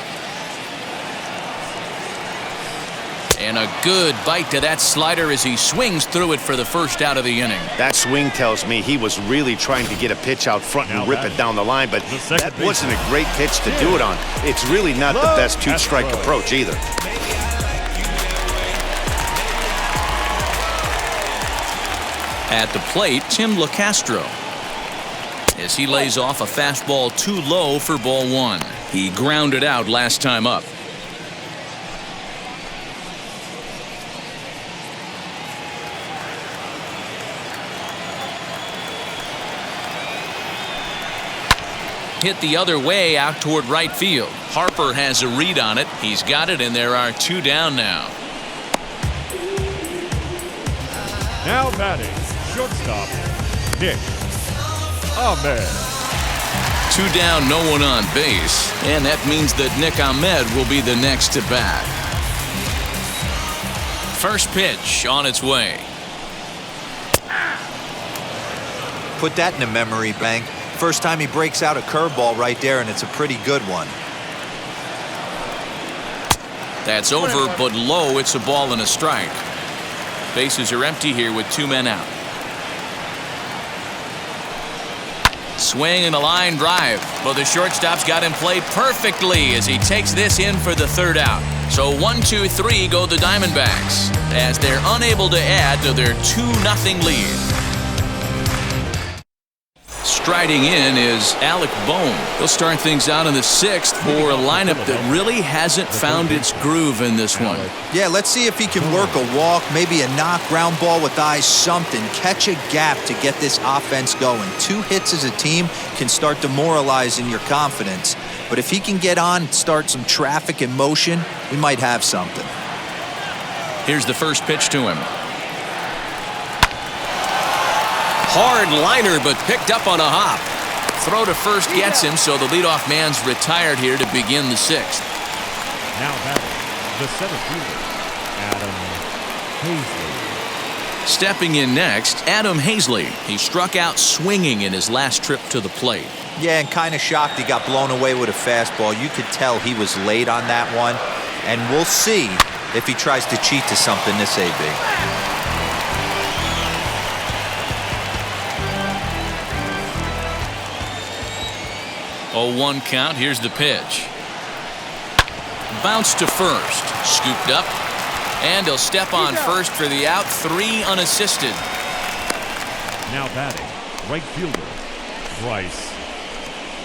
And a good bite to that slider as he swings through it for the first out of the inning. That swing tells me he was really trying to get a pitch out front and rip it down the line, but that wasn't a great pitch to do it on. It's really not the best 2-strike approach either. At the plate, Tim Locastro. As he lays off a fastball too low for ball one. He grounded out last time up. Hit the other way out toward right field. Harper has a read on it. He's got it, and there are two down now. Now batting, shortstop, Nick Ahmed. Two down, no one on base, and that means that Nick Ahmed will be the next to bat. First pitch on its way. Put that in a memory bank. First time he breaks out a curveball right there, and it's a pretty good one. That's over, but low. It's a ball and a strike. Bases are empty here with two men out. Swing and a line drive. Well, the shortstop's got him played perfectly as he takes this in for the third out. So 1-2-3 go the Diamondbacks as they're unable to add to their 2-0 lead. Striding in is Alex Miniak. He'll start things out in the sixth for a lineup that really hasn't found its groove in this one. Yeah, let's see if he can work a walk, maybe a knock, ground ball with eyes, something. Catch a gap to get this offense going. 2 hits as a team can start demoralizing your confidence. But if he can get on, start some traffic in motion, we might have something. Here's the first pitch to him. Hard liner, but picked up on a hop. Throw to first gets him, so the leadoff man's retired here to begin the sixth. Now batting, the center fielder, Adam Haisley. Stepping in next, Adam Haisley. He struck out swinging in his last trip to the plate. Yeah, and kind of shocked he got blown away with a fastball. You could tell he was late on that one, and we'll see if he tries to cheat to something this AB. 0-1 count. Here's the pitch. Bounce to first. Scooped up. And he'll step on first for the out. 3 unassisted. Now batting, right fielder, Bryce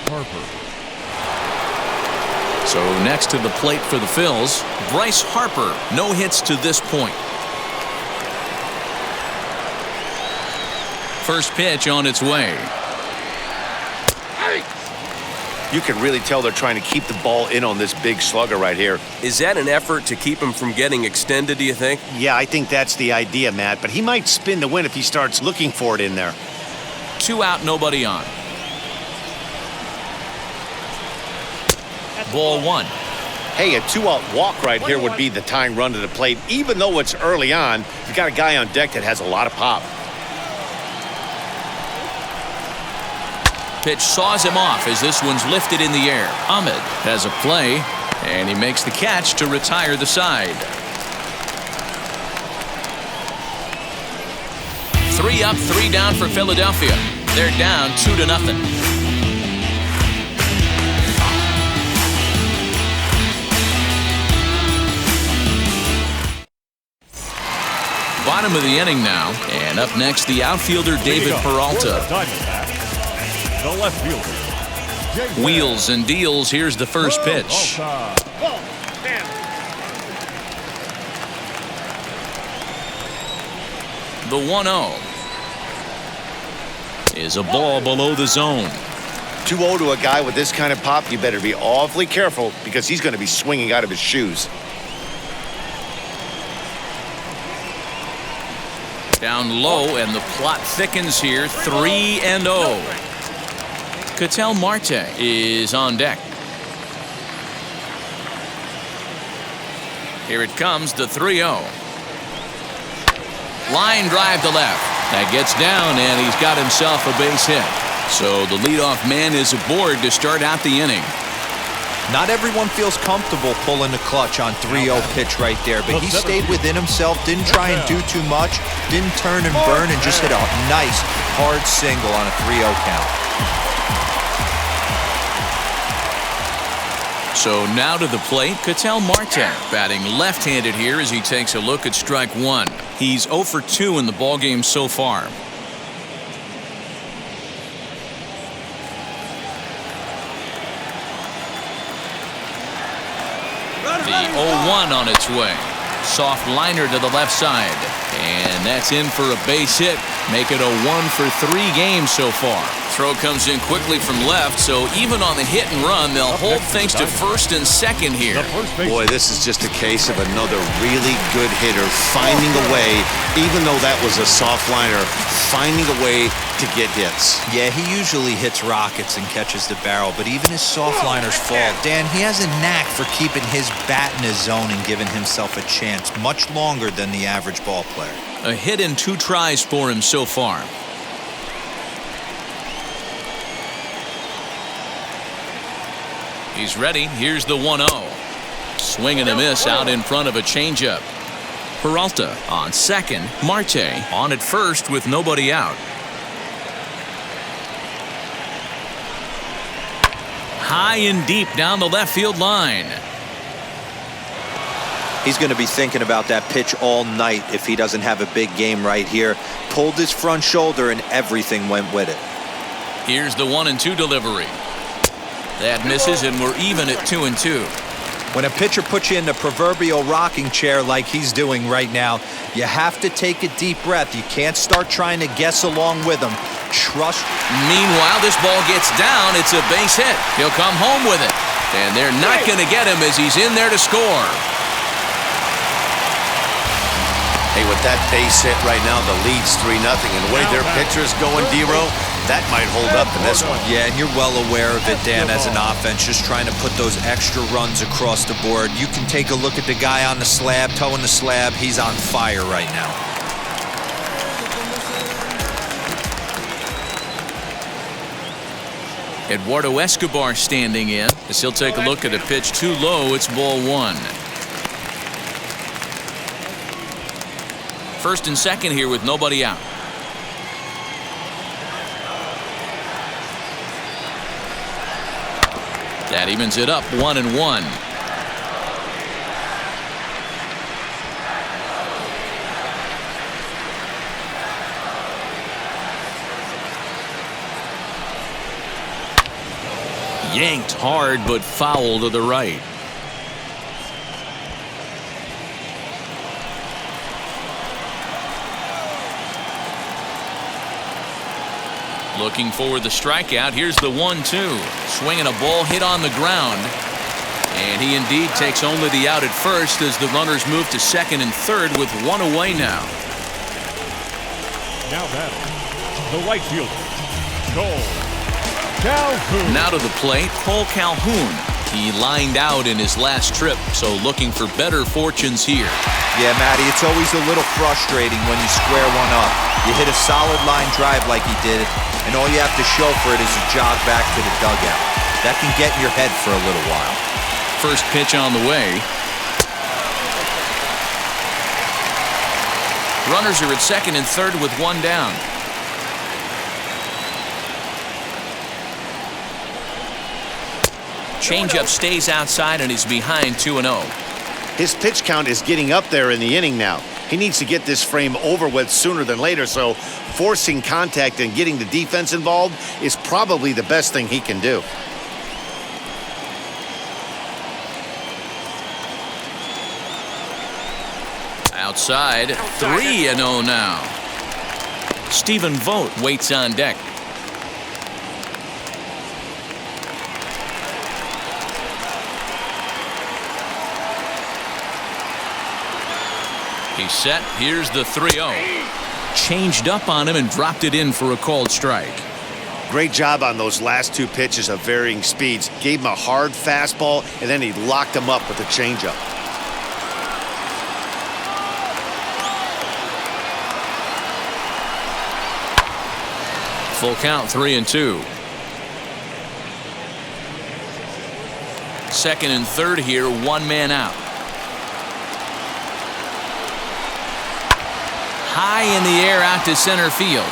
Harper. So next to the plate for the Phils, Bryce Harper. No hits to this point. First pitch on its way. You can really tell they're trying to keep the ball in on this big slugger right here. Is that an effort to keep him from getting extended, do you think? Yeah, I think that's the idea, Matt, but he might spin to win if he starts looking for it in there. 2 out, nobody on. Ball 1. Hey, a 2-out walk right here would be the tying run to the plate. Even though it's early on, you've got a guy on deck that has a lot of pop. Pitch saws him off as this one's lifted in the air. Ahmed has a play, and he makes the catch to retire the side. 3 up, 3 down for Philadelphia. They're down 2-0. Bottom of the inning now, and up next the outfielder David Peralta. The left fielder, Wheels and deals. Here's the first pitch. The 1-0 is a ball below the zone. 2-0 to a guy with this kind of pop, you better be awfully careful because he's going to be swinging out of his shoes. Down low, and the plot thickens here. 3-0. Katel Marte is on deck. Here it comes, the 3-0. Line drive to left. That gets down, and he's got himself a base hit. So the leadoff man is aboard to start out the inning. Not everyone feels comfortable pulling the clutch on 3-0 pitch right there, but he stayed within himself, didn't try and do too much, didn't turn and burn, and just hit a nice, hard single on a 3-0 count. So now to the plate, Katel Marte, batting left-handed here as he takes a look at strike 1. He's 0 for 2 in the ballgame so far. The 0-1 on its way. Soft liner to the left side. And that's in for a base hit. Make it a 1-for-3 game so far. Throw comes in quickly from left, so even on the hit and run, they'll hold things to first and second here. Boy, this is just a case of another really good hitter finding a way, even though that was a soft liner, finding a way to get hits. Yeah, he usually hits rockets and catches the barrel, but even his soft liners fall. Dan, he has a knack for keeping his bat in his zone and giving himself a chance much longer than the average ball player. A hit in 2 tries for him so far. He's ready. Here's the 1-0. Swing and a miss out in front of a changeup. Peralta on second. Marte on at first with nobody out. High and deep down the left field line. He's going to be thinking about that pitch all night if he doesn't have a big game right here. Pulled his front shoulder and everything went with it. Here's the 1-2 delivery. That misses, and we're even at 2-2. When a pitcher puts you in the proverbial rocking chair like he's doing right now, you have to take a deep breath. You can't start trying to guess along with him. Trust. Meanwhile, this ball gets down. It's a base hit. He'll come home with it. And they're not going to get him as he's in there to score. Hey, with that base hit right now, the lead's 3-0. And the way their pitcher's going, D-Row, that might hold up in this one. Yeah, and you're well aware of it, Dan, as an offense, just trying to put those extra runs across the board. You can take a look at the guy on the slab, toeing the slab. He's on fire right now. Eduardo Escobar standing in as he'll take a look at a pitch too low. It's ball 1. First and second here with nobody out. That evens it up 1-1. Yanked hard but foul to the right. Looking for the strikeout. Here's the 1-2. Swinging a ball hit on the ground. And he indeed takes only the out at first as the runners move to second and third with 1 away now. Now batting, the right fielder, Calhoun. Now to the plate, Calhoun. He lined out in his last trip, so looking for better fortunes here. Yeah, Matty, it's always a little frustrating when you square one up. You hit a solid line drive like he did, and all you have to show for it is a jog back to the dugout. That can get in your head for a little while. First pitch on the way. Runners are at second and third with 1 down. Changeup stays outside and he's behind 2-0. His pitch count is getting up there in the inning now. He needs to get this frame over with sooner than later, so forcing contact and getting the defense involved is probably the best thing he can do. Outside, 3-0 now. Stephen Vogt waits on deck. He's set. Here's the 3-0. Changed up on him and dropped it in for a called strike. Great job on those last 2 pitches of varying speeds. Gave him a hard fastball, and then he locked him up with a changeup. Full count, 3-2. Second and third here, 1 man out. High in the air out to center field.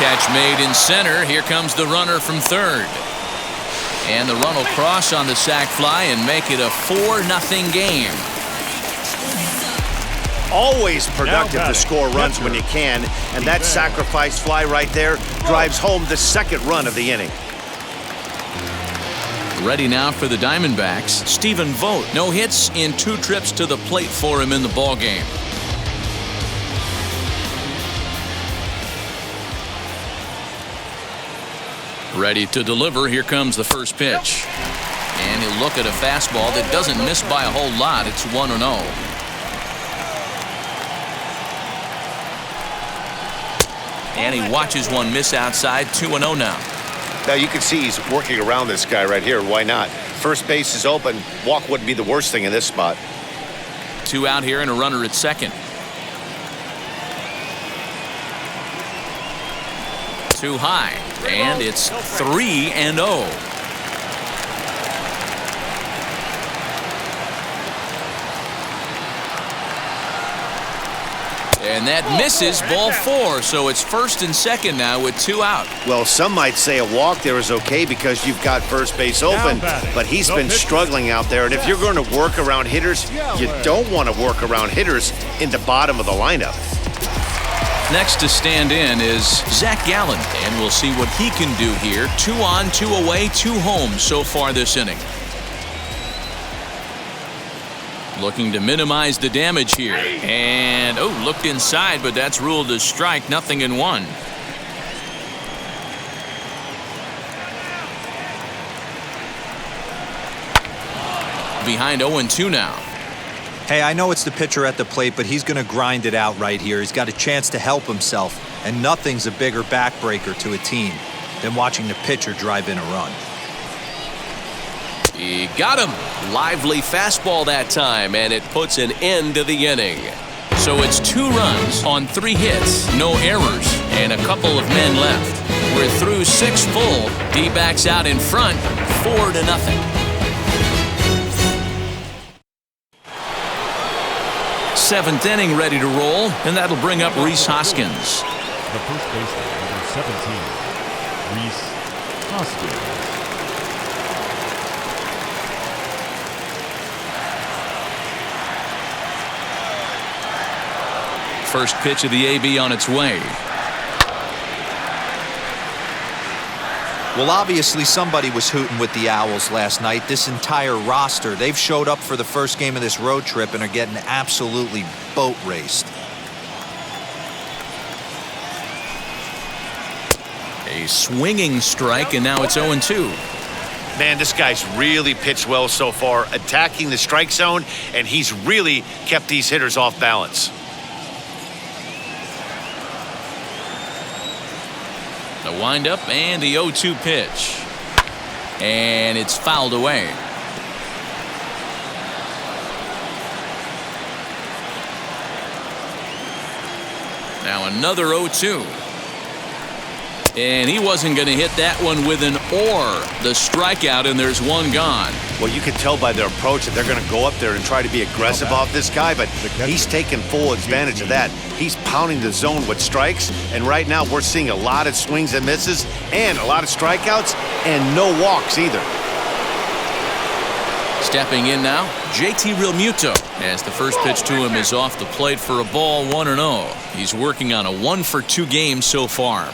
Catch made in center. Here comes the runner from third. And the run will cross on the sac fly and make it a 4-0 game. Always productive to score runs when you can, and that sacrifice fly right there drives home the second run of the inning. Ready now for the Diamondbacks, Stephen Vogt. No hits in 2 trips to the plate for him in the ballgame. Ready to deliver. Here comes the first pitch. And he'll look at a fastball that doesn't miss by a whole lot. It's 1-0. And he watches one miss outside. 2-0 now. Now you can see he's working around this guy right here. Why not? First base is open. Walk wouldn't be the worst thing in this spot. 2 out here and a runner at second. 2 high. And it's 3-0. And that misses, ball 4. So it's first and second now with 2 out. Well, some might say a walk there is okay because you've got first base open, but he's been struggling out there. And if you're going to work around hitters, you don't want to work around hitters in the bottom of the lineup. Next to stand in is Zach Gallen, and we'll see what he can do here. 2 on, 2 away, 2 home so far this inning. Looking to minimize the damage here. And, looked inside, but that's ruled a strike. 0-1. Behind 0-2 now. Hey, I know it's the pitcher at the plate, but he's going to grind it out right here. He's got a chance to help himself, and nothing's a bigger backbreaker to a team than watching the pitcher drive in a run. He got him. Lively fastball that time, and it puts an end to the inning. So it's 2 runs on 3 hits, no errors, and a couple of men left. We're through 6 full. D-backs out in front, 4-0. 7th inning ready to roll, and that'll bring up Rhys Hoskins. The first baseman, number 17, Rhys Hoskins. First pitch of the AB on its way. Well, obviously somebody was hooting with the Owls last night. This entire roster, they've showed up for the first game of this road trip and are getting absolutely boat raced. A swinging strike, and now it's 0-2. Man, this guy's really pitched well so far, attacking the strike zone, and he's really kept these hitters off balance. The windup and the 0-2 pitch. And it's fouled away. Now another 0-2. And he wasn't going to hit that one with an or. The strikeout, and there's one gone. Well, you can tell by their approach that they're going to go up there and try to be aggressive off this guy, but he's taking full advantage of that. He's pounding the zone with strikes, and right now we're seeing a lot of swings and misses and a lot of strikeouts and no walks either. Stepping in now, JT Realmuto, as the first pitch to him is off the plate for a ball. 1-0. He's working on a 1-for-2 game so far.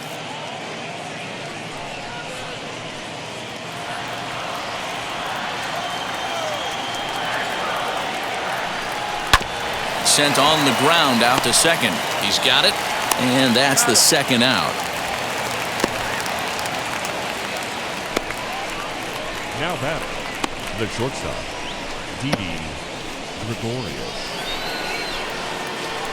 Sent on the ground out to second. He's got it, and that's the second out. Now batting, the shortstop, Didi Gregorius.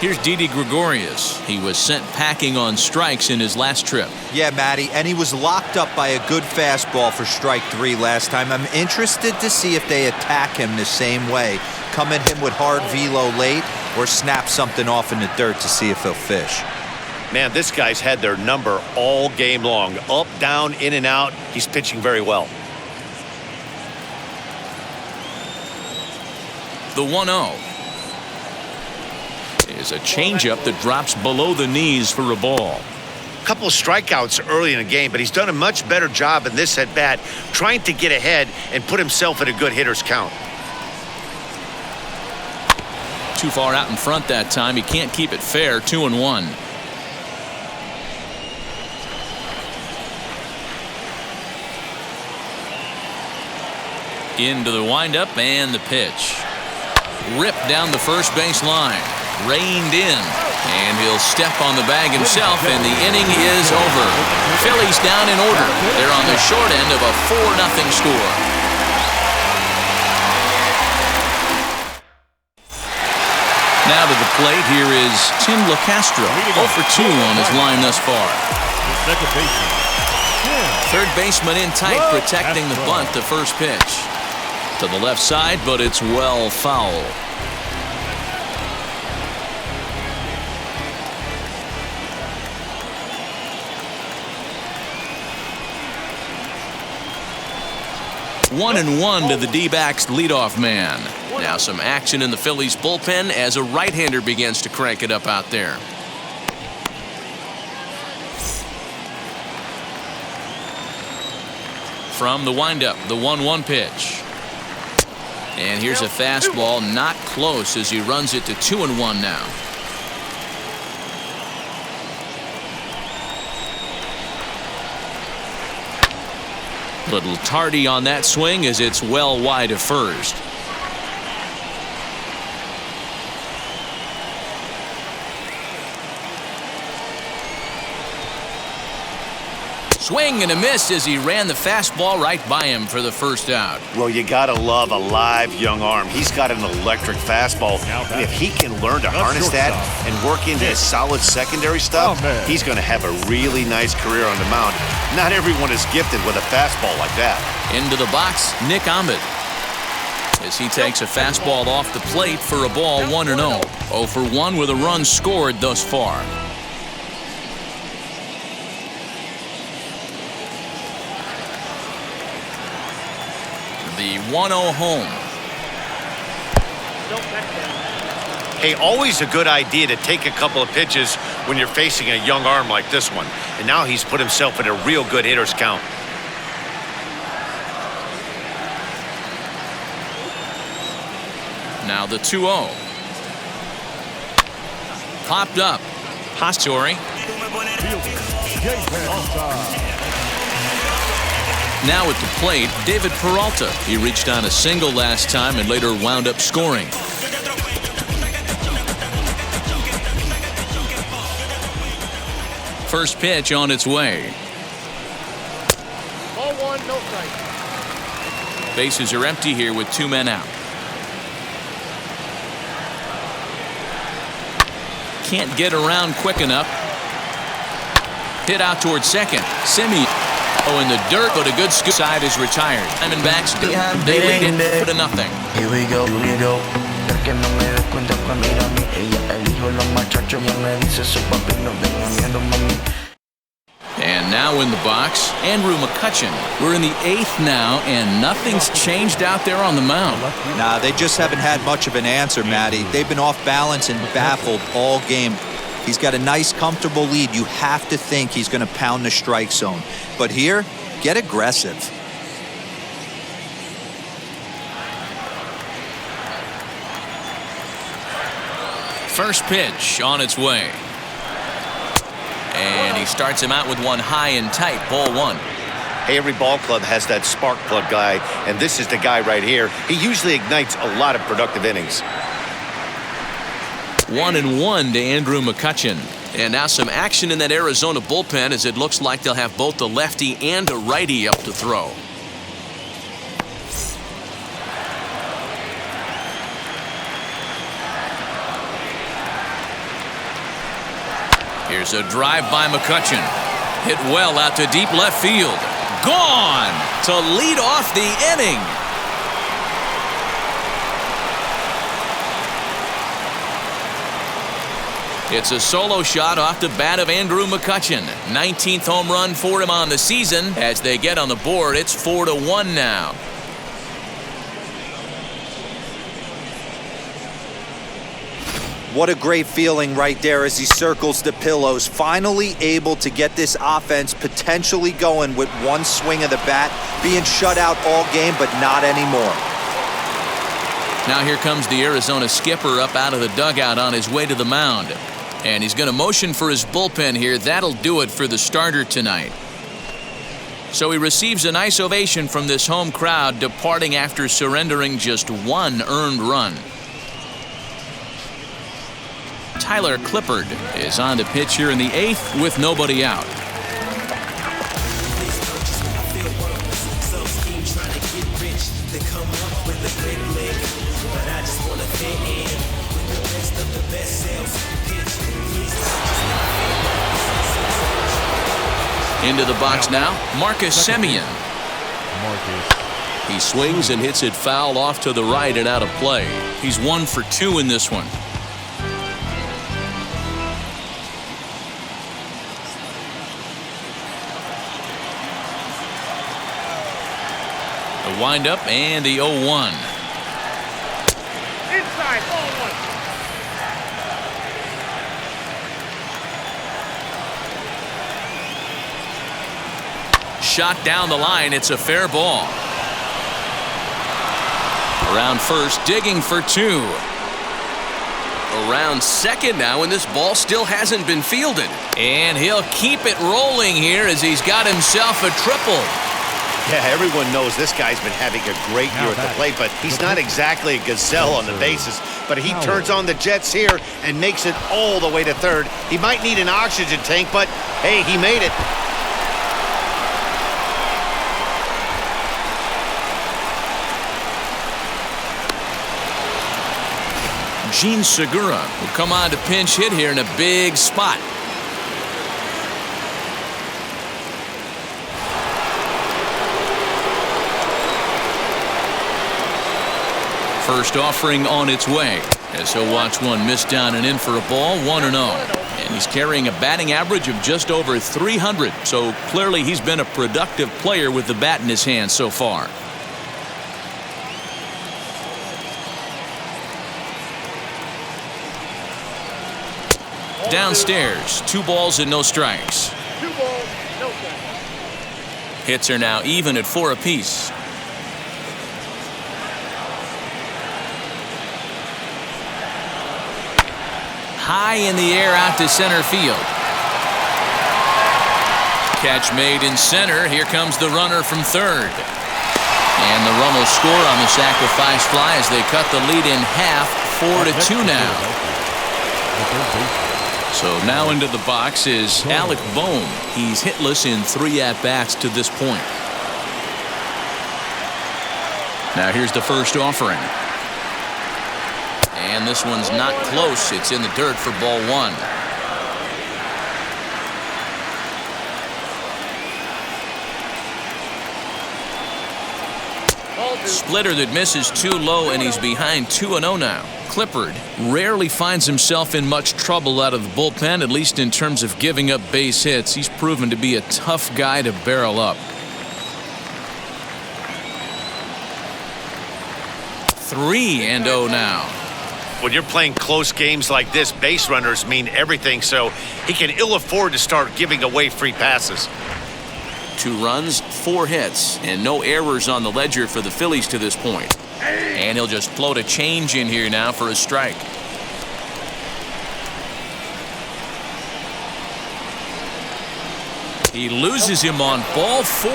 Here's Didi Gregorius. He was sent packing on strikes in his last trip. Yeah, Matty, and he was locked up by a good fastball for strike 3 last time. I'm interested to see if they attack him the same way. Come at him with hard velo late or snap something off in the dirt to see if he'll fish. Man, this guy's had their number all game long. Up, down, in and out. He's pitching very well. The 1-0 is a changeup that drops below the knees for a ball. A couple of strikeouts early in the game, but he's done a much better job in this at-bat trying to get ahead and put himself in a good hitter's count. Too far out in front that time. He can't keep it fair. 2-1. Into the windup and the pitch. Ripped down the first base line. Reined in. And he'll step on the bag himself, and the inning is over. Phillies down in order. They're on the short end of a 4-0 score. Now to the plate, here is Tim Locastro. 0 for 2 on his line thus far. Second baseman. Third baseman in tight, protecting the bunt, the first pitch. To the left side, but it's well foul. One and one to the D-backs leadoff man. Now some action in the Phillies bullpen as a right-hander begins to crank it up out there. From the windup, the 1-1 pitch. And here's a fastball, not close as he runs it to 2-1 now. Little tardy on that swing as it's well wide of first. Swing and a miss as he ran the fastball right by him for the first out. Well, you gotta love a live young arm. He's got an electric fastball. If he can learn to harness that and work into his solid secondary stuff, he's gonna have a really nice career on the mound. Not everyone is gifted with a fastball like that. Into the box, Nick Ahmed. As he takes a fastball off the plate for a ball 1-0. 0 for 1 with a run scored thus far. The 1-0 home. Hey, always a good idea to take a couple of pitches when you're facing a young arm like this one. And now he's put himself in a real good hitter's count. Now the 2-0. Popped up. Pastori. Now at the plate, David Peralta. He reached on a single last time and later wound up scoring. First pitch on its way. Ball 1, no strike. Bases are empty here with 2 men out. Can't get around quick enough. Hit out towards second. Simeon. Oh, in the dirt, but a good scoop. Side is retired. Diamondbacks, they lead it 4-0. Here we go, here we go. Que no me des cuenta cuando mira a mí. Ella elijo los machachos. Ya me dice su papi no venga miedo, mami. And now in the box, Andrew Mccutchen. We're in the 8th now, and nothing's changed out there on the mound. Nah, they just haven't had much of an answer, Matty. They've been off balance and baffled all game. He's got a nice, comfortable lead. You have to think he's going to pound the strike zone. But here, get aggressive. First pitch on its way. And he starts him out with one high and tight, ball 1. Hey, every ball club has that spark plug guy, and this is the guy right here. He usually ignites a lot of productive innings. 1-1 to Andrew Mccutchen. And now some action in that Arizona bullpen as it looks like they'll have both a lefty and a righty up to throw. Here's a drive by Mccutchen. Hit well out to deep left field. Gone to lead off the inning. It's a solo shot off the bat of Andrew Mccutchen. 19th home run for him on the season. As they get on the board, it's 4-1 now. What a great feeling right there as he circles the pillows. Finally able to get this offense potentially going with one swing of the bat. Being shut out all game, but not anymore. Now here comes the Arizona skipper up out of the dugout on his way to the mound. And he's going to motion for his bullpen here. That'll do it for the starter tonight. So he receives a nice ovation from this home crowd, departing after surrendering just one earned run. Tyler Clippard is on to pitch here in the 8th with nobody out. Into the box now, Marcus Simeon. He swings and hits it foul off to the right and out of play. He's 1 for 2 in this one. The windup and the 0-1. Inside, ball 1. Shot down the line. It's a fair ball. Around first, digging for 2. Around second now, and this ball still hasn't been fielded. And he'll keep it rolling here as he's got himself a triple. Yeah, everyone knows this guy's been having a great year at the plate, but he's not exactly a gazelle on the bases. But he turns on the Jets here and makes it all the way to third. He might need an oxygen tank, but hey, he made it. Gene Segura will come on to pinch hit here in a big spot. First offering on its way as he'll watch one miss down and in for a ball, 1-0. And he's carrying a batting average of just over 300. So clearly he's been a productive player with the bat in his hand so far. Downstairs, 2 balls and no strikes. 2 balls, no strikes. Hits are now even at 4 apiece. High in the air out to center field. Catch made in center. Here comes the runner from third. And the run will score on the sacrifice fly as they cut the lead in half, 4-2 now. So now into the box is Alec Bohm. He's hitless in 3 at-bats to this point. Now here's the first offering. And this one's not close. It's in the dirt for ball 1. Splitter that misses too low, and he's behind 2-0 now. Clippard rarely finds himself in much trouble out of the bullpen, at least in terms of giving up base hits. He's proven to be a tough guy to barrel up. 3-0 now. When you're playing close games like this, base runners mean everything, so he can ill afford to start giving away free passes. 2 runs, 4 hits, and no errors on the ledger for the Phillies to this point. And he'll just float a change in here now for a strike. He loses him on ball 4.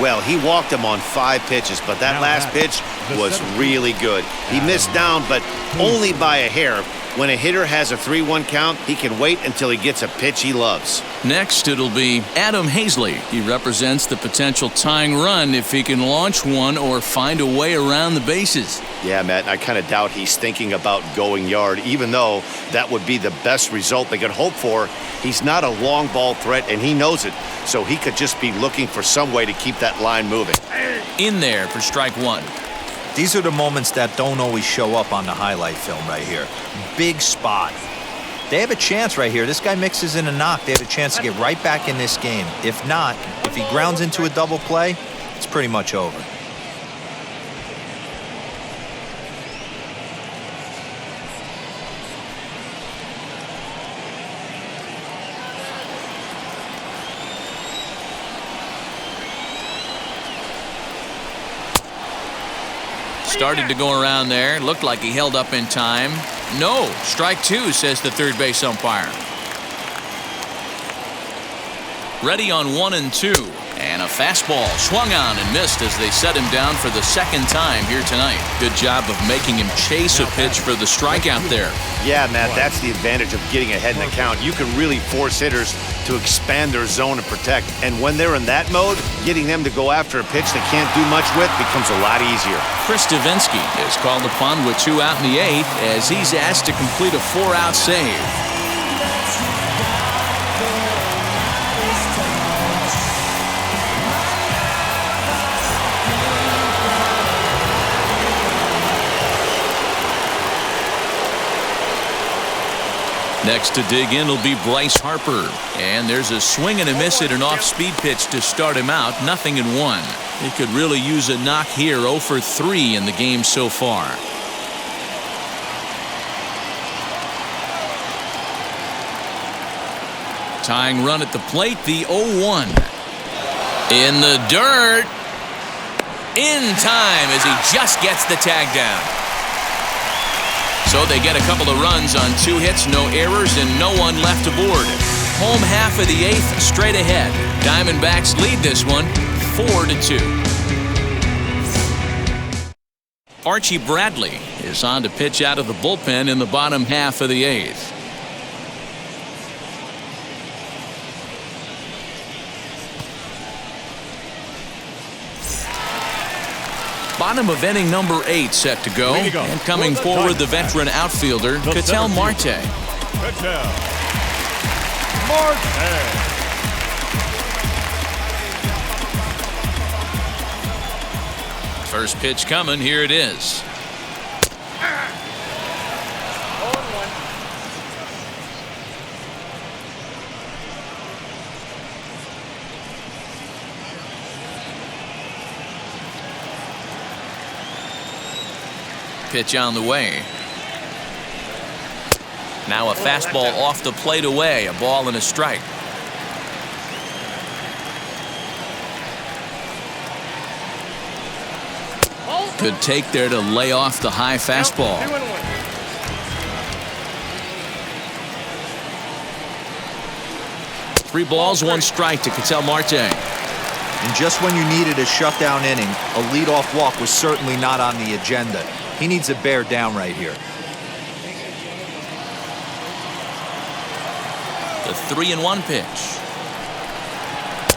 Well, he walked him on 5 pitches, but that last pitch was really good. He missed down, but only by a hair. When a hitter has a 3-1 count, he can wait until he gets a pitch he loves. Next, it'll be Adam Haisley. He represents the potential tying run if he can launch one or find a way around the bases. Yeah, Matt, I kind of doubt he's thinking about going yard, even though that would be the best result they could hope for. He's not a long ball threat, and he knows it, so he could just be looking for some way to keep that line moving. In there for strike 1. These are the moments that don't always show up on the highlight film right here. Big spot. They have a chance right here. This guy mixes in a knock. They have a chance to get right back in this game. If not, if he grounds into a double play, it's pretty much over. Started to go around there. Looked like he held up in time. No, strike 2, says the third base umpire. Ready on 1 and 2. And a fastball swung on and missed as they set him down for the second time here tonight. Good job of making him chase a pitch for the strikeout there. Yeah, Matt, that's the advantage of getting ahead in the count. You can really force hitters to expand their zone and protect. And when they're in that mode, getting them to go after a pitch they can't do much with becomes a lot easier. Chris Davinsky is called upon with 2 out in the 8th as he's asked to complete a 4-out save. Next to dig in will be Bryce Harper. And there's a swing and a miss at an off-speed pitch to start him out. 0-1. He could really use a knock here. 0 for 3 in the game so far. Tying run at the plate, the 0-1. In the dirt. In time as he just gets the tag down. So they get a couple of runs on 2 hits, no errors, and no one left aboard. Home half of the 8th, straight ahead. Diamondbacks lead this one 4-2. Archie Bradley is on to pitch out of the bullpen in the bottom half of the 8th. Bottom of inning number 8 set to go. And coming forward, the veteran outfielder, Katel Marte. Katel Marte. First pitch coming. Here it is. Pitch on the way. Now a fastball off the plate away. A ball and a strike. Good take there to lay off the high fastball. 3 balls, 1 strike to Katel Marte. And just when you needed a shutdown inning, a leadoff walk was certainly not on the agenda. He needs to bear down right here. The 3-1 pitch.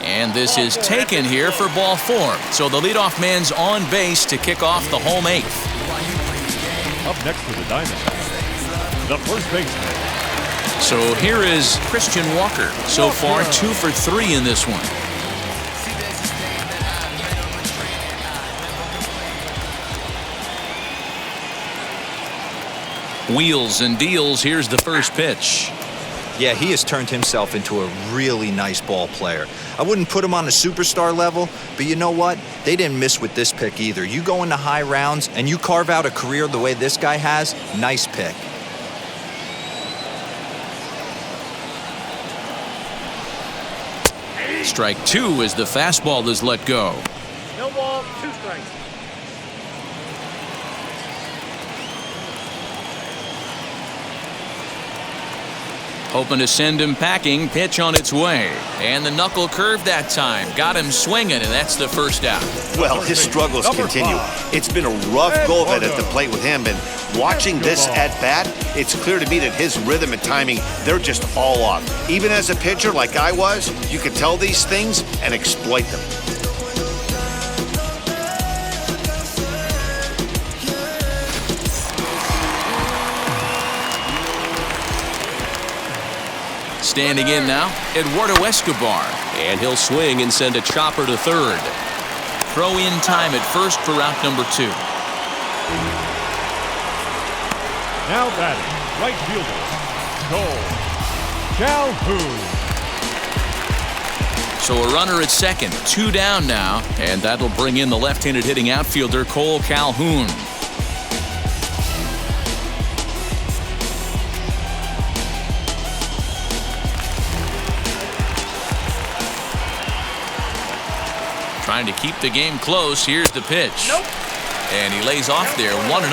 And this is taken here for ball 4. So the leadoff man's on base to kick off the home 8th. Up next for the Diamondbacks, the first baseman. So here is Christian Walker. So far 2 for 3 in this one. Wheels and deals. Here's the first pitch. Yeah, he has turned himself into a really nice ball player. I wouldn't put him on a superstar level, but you know what? They didn't miss with this pick either. You go into high rounds and you carve out a career the way this guy has, nice pick. Strike 2 as the fastball is let go. No ball, 2 strikes. Hoping to send him packing. Pitch on its way. And the knuckle curve that time. Got him swinging, and that's the first out. Well, his struggles continue. It's been a rough go of it at the plate with him, and watching this at-bat, it's clear to me that his rhythm and timing, they're just all off. Even as a pitcher like I was, you can tell these things and exploit them. Standing in now, Eduardo Escobar. And he'll swing and send a chopper to third. Throw in time at first for out number 2. Now batting, right fielder, Calhoun. So a runner at second, 2 down now, and that'll bring in the left-handed hitting outfielder Cole Calhoun. Trying to keep the game close. Here's the pitch. Nope. And he lays off there, 1-0.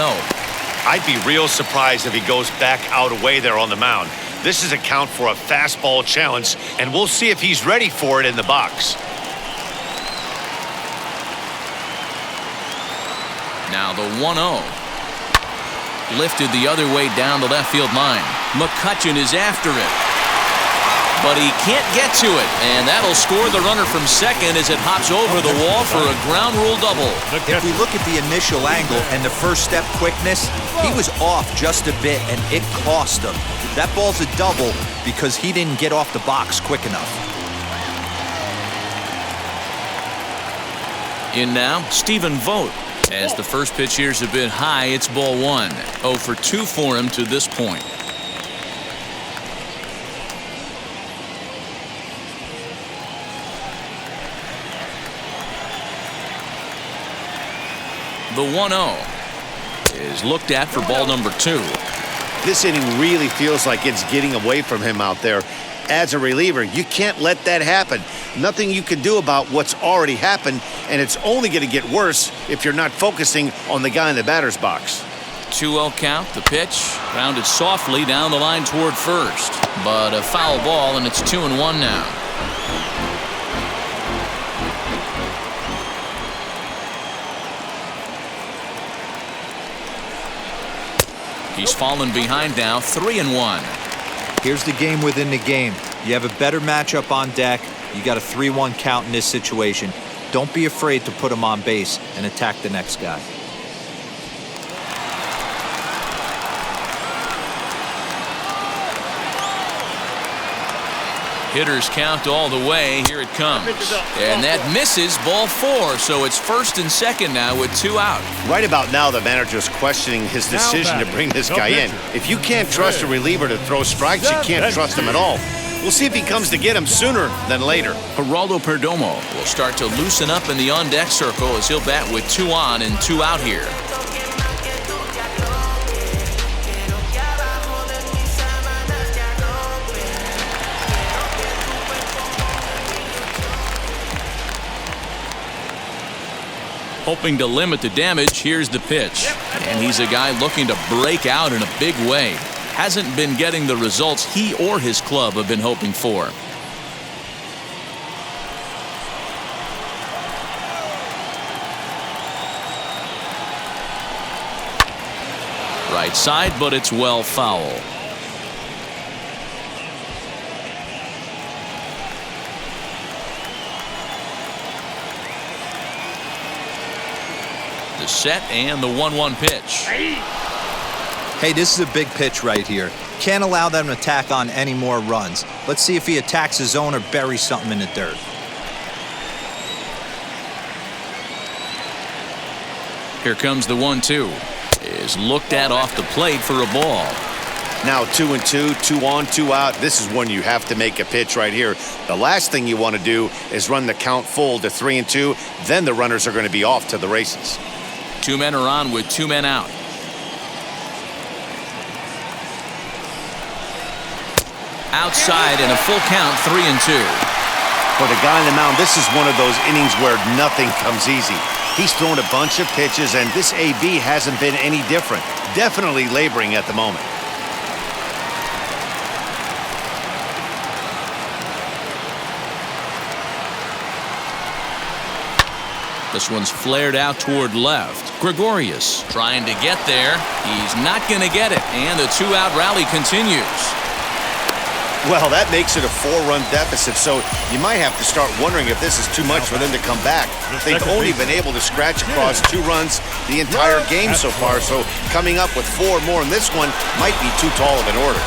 I'd be real surprised if he goes back out away there on the mound. This is a count for a fastball challenge, and we'll see if he's ready for it in the box. Now the 1-0. Lifted the other way down the left field line. Mccutchen is after it, but he can't get to it, and that'll score the runner from second as it hops over the wall for a ground rule double. If we look at the initial angle and the first step quickness, he was off just a bit, and it cost him. That ball's a double because he didn't get off the box quick enough. In now, Stephen Vogt. As the first pitch here's a bit high, it's ball one. 0 for 2 for him to this point. The 1-0 is looked at for ball number 2. This inning really feels like it's getting away from him out there. As a reliever, you can't let that happen. Nothing you can do about what's already happened, and it's only going to get worse if you're not focusing on the guy in the batter's box. 2-0 count. The pitch rounded softly down the line toward first, but a foul ball, and it's 2-1 now. He's fallen behind now, 3-1. Here's the game within the game. You have a better matchup on deck. You got a 3-1 count in this situation. Don't be afraid to put him on base and attack the next guy. Hitters count all the way. Here it comes. And that misses, ball 4. So it's first and second now with 2 out. Right about now, the manager's questioning his decision to bring this guy in. If you can't trust a reliever to throw strikes, you can't trust him at all. We'll see if he comes to get him sooner than later. Geraldo Perdomo will start to loosen up in the on-deck circle as he'll bat with 2 on and 2 out here. Hoping to limit the damage, here's the pitch. And he's a guy looking to break out in a big way. Hasn't been getting the results he or his club have been hoping for. Right side, but it's well foul. The set and the 1-1 pitch. Hey, this is a big pitch right here. Can't allow them to tack on any more runs. Let's see if he attacks his zone or buries something in the dirt. Here comes the 1-2. Is looked at off the plate for a ball. Now 2-2, 2 on, 2 out. This is when you have to make a pitch right here. The last thing you want to do is run the count full to 3-2. Then the runners are going to be off to the races. 2 men are on with 2 men out. Outside and a full count, 3-2. For the guy on the mound, this is one of those innings where nothing comes easy. He's thrown a bunch of pitches, and this AB hasn't been any different. Definitely laboring at the moment. This one's flared out toward left. Gregorius trying to get there. He's not going to get it, and the 2-out rally continues. Well, that makes it a 4-run deficit, so you might have to start wondering if this is too much for them to come back. They've only been able to scratch across 2 runs the entire game so far, so coming up with 4 more in this one might be too tall of an order.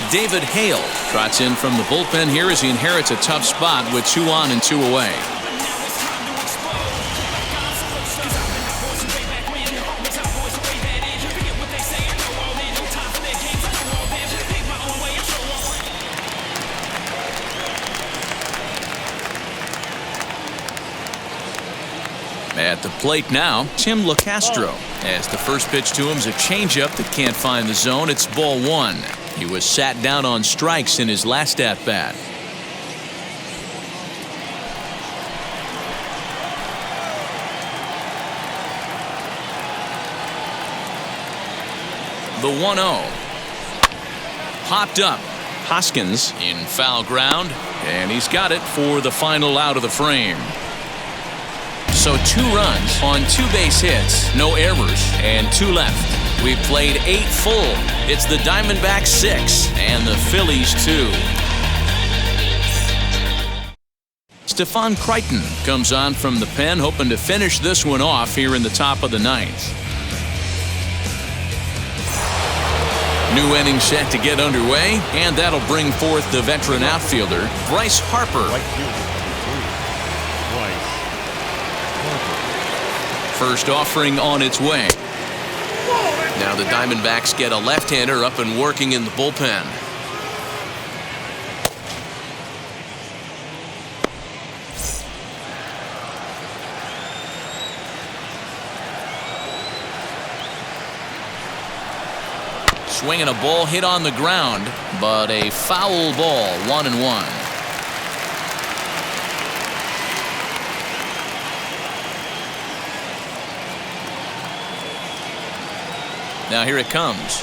David Hale trots in from the bullpen here as he inherits a tough spot with 2 on and 2 away. At the plate now, Tim Locastro. As the first pitch to him is a changeup that can't find the zone. It's ball 1. He was sat down on strikes in his last at-bat. The 1-0. Popped up. Hoskins in foul ground, and he's got it for the final out of the frame. So 2 runs on 2 base hits, no errors, and 2 left. We've played 8 full. It's the Diamondbacks 6 and the Phillies 2. Stefan Crichton comes on from the pen, hoping to finish this one off here in the top of the 9th. New inning set to get underway, and that'll bring forth the veteran outfielder, Bryce Harper. Right fielder, Bryce Harper. First offering on its way. Now the Diamondbacks get a left-hander up and working in the bullpen. Swinging a ball hit on the ground, but a foul ball, 1-1. Now here it comes.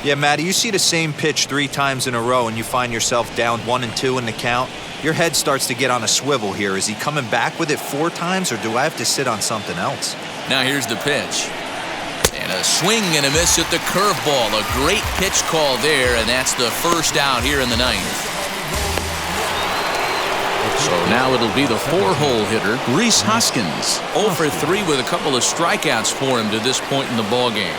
Yeah, Matty, you see the same pitch 3 times in a row and you find yourself down 1-2 in the count. Your head starts to get on a swivel here. Is he coming back with it 4 times, or do I have to sit on something else? Now here's the pitch. And a swing and a miss at the curveball. A great pitch call there, and that's the first out here in the 9th. So now it'll be the 4-hole hitter, Rhys Hoskins. 0 for 3 with a couple of strikeouts for him to this point in the ballgame.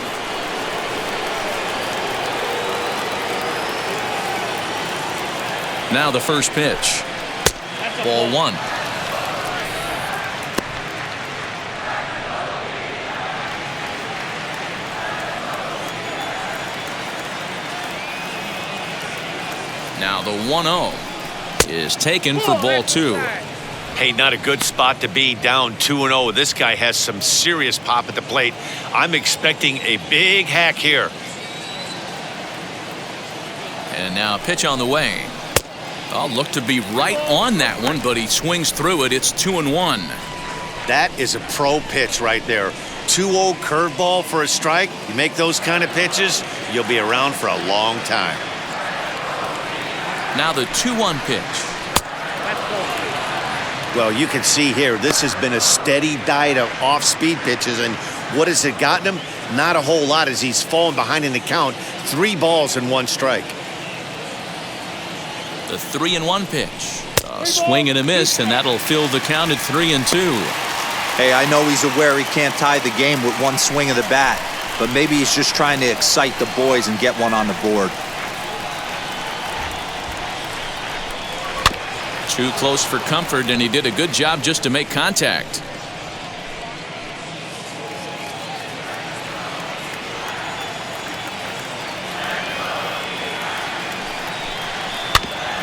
Now the first pitch. Ball 1. Now the 1-0 is taken for ball 2. Hey, not a good spot to be, down 2-0. This guy has some serious pop at the plate. I'm expecting a big hack here. And now a pitch on the way. I'll look to be right on that one, but he swings through it. It's 2-1. That is a pro pitch right there. 2-0 curveball for a strike. You make those kind of pitches, you'll be around for a long time. Now the 2-1 pitch. Well, you can see here, this has been a steady diet of off-speed pitches, and what has it gotten him? Not a whole lot, as he's fallen behind in the count. 3 balls and 1 strike. The 3-1 pitch. A swing and a miss, and that'll fill the count at 3-2. Hey, I know he's aware he can't tie the game with 1 swing of the bat, but maybe he's just trying to excite the boys and get one on the board. Too close for comfort, and he did a good job just to make contact.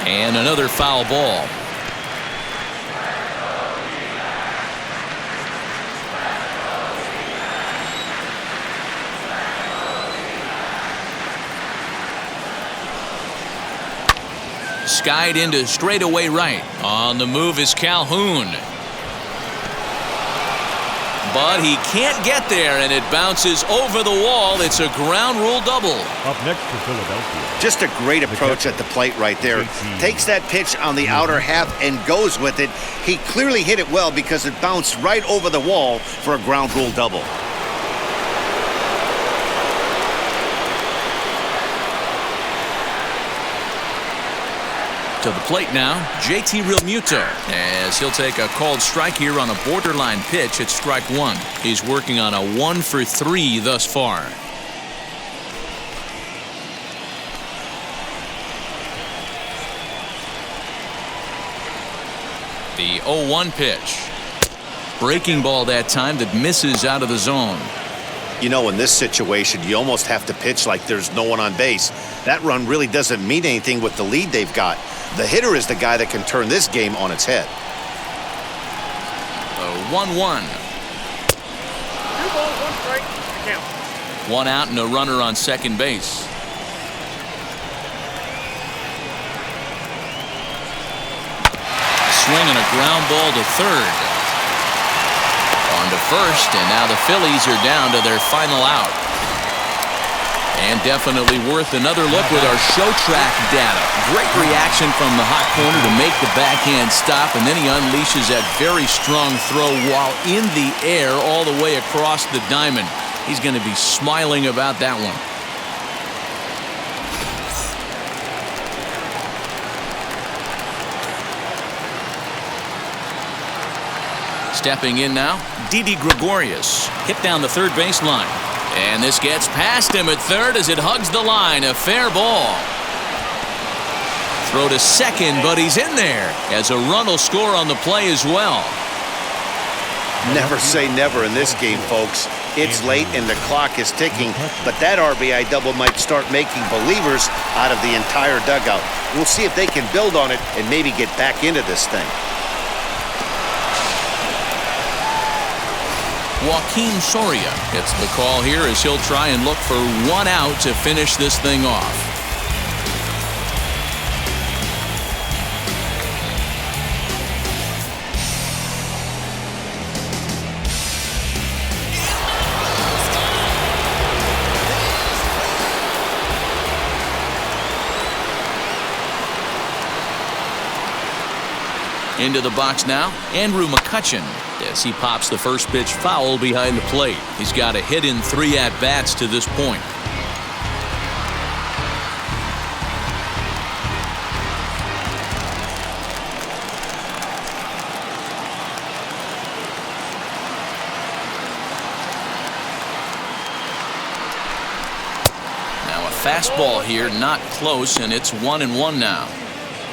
And another foul ball. Skied into straightaway right. On the move is Calhoun. But he can't get there, and it bounces over the wall. It's a ground rule double. Up next for Philadelphia. Just a great approach at the plate right there. Takes that pitch on the outer half and goes with it. He clearly hit it well because it bounced right over the wall for a ground rule double. To the plate now, JT Realmuto, as he'll take a called strike here on a borderline pitch at strike 1. He's working on a 1 for 3 thus far. The 0-1 pitch. Breaking ball that time that misses out of the zone. You know, in this situation, you almost have to pitch like there's no one on base. That run really doesn't mean anything with the lead they've got. The hitter is the guy that can turn this game on its head. A 1-1. 2 balls, 1 strike, count. 1 out and a runner on second base. Swing and a ground ball to third. On down to first, and now the Phillies are down to their final out. And definitely worth another look with our show track data. Great reaction from the hot corner to make the backhand stop, and then he unleashes that very strong throw while in the air all the way across the diamond. He's going to be smiling about that one. Stepping in now, Didi Gregorius. Hit down the third baseline. And this gets past him at third as it hugs the line. A fair ball. Throw to second, but he's in there as a run will score on the play as well. Never say never in this game, folks. It's late and the clock is ticking, but that RBI double might start making believers out of the entire dugout. We'll see if they can build on it and maybe get back into this thing. Joaquin Soria gets the call here as he'll try and look for one out to finish this thing off. Into the box now, Andrew Mccutchen, as he pops the first pitch foul behind the plate. He's got a hit in 3 at-bats to this point. Now a fastball here, not close, and it's 1-1 now.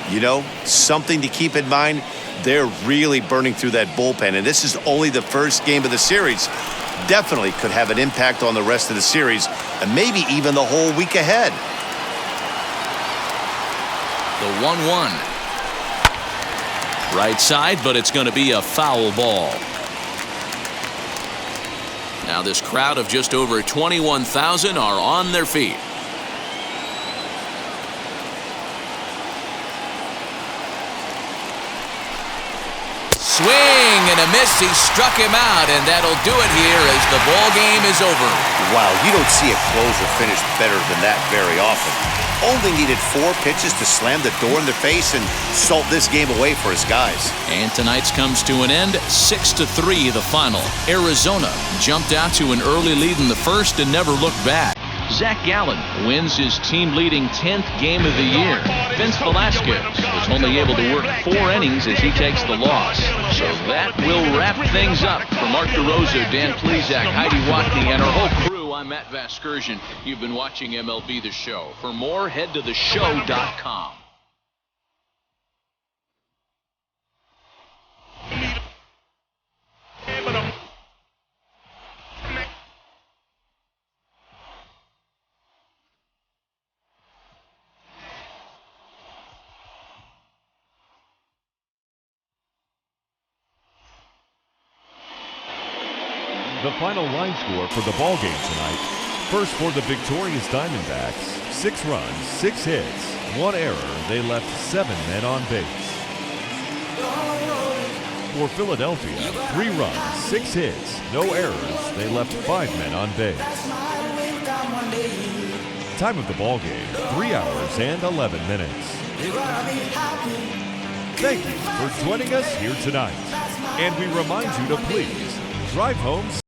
You know, something to keep in mind, they're really burning through that bullpen, and this is only the first game of the series. Definitely could have an impact on the rest of the series, and maybe even the whole week ahead. The 1-1. Right side, but it's going to be a foul ball. Now this crowd of just over 21,000 are on their feet. Swing and a miss. He struck him out, and that'll do it here as the ball game is over. Wow, you don't see a closer finish better than that very often. Only needed 4 pitches to slam the door in their face and salt this game away for his guys. And tonight's comes to an end, 6-3 the final. Arizona jumped out to an early lead in the first and never looked back. Zach Gallen wins his team-leading 10th game of the year. Vince Velasquez was only able to work 4 innings as he takes the loss. So that will wrap things up. For Mark DeRosa, Dan Plesac, Heidi Watney, and our whole crew, I'm Matt Vasgersian. You've been watching MLB The Show. For more, head to theshow.com. The final line score for the ball game tonight. First for the victorious Diamondbacks, 6 runs, 6 hits, 1 error. They left 7 men on base. For Philadelphia, 3 runs, 6 hits, no errors. They left 5 men on base. Time of the ball game, 3 hours and 11 minutes. Thank you for joining us here tonight. And we remind you to please drive home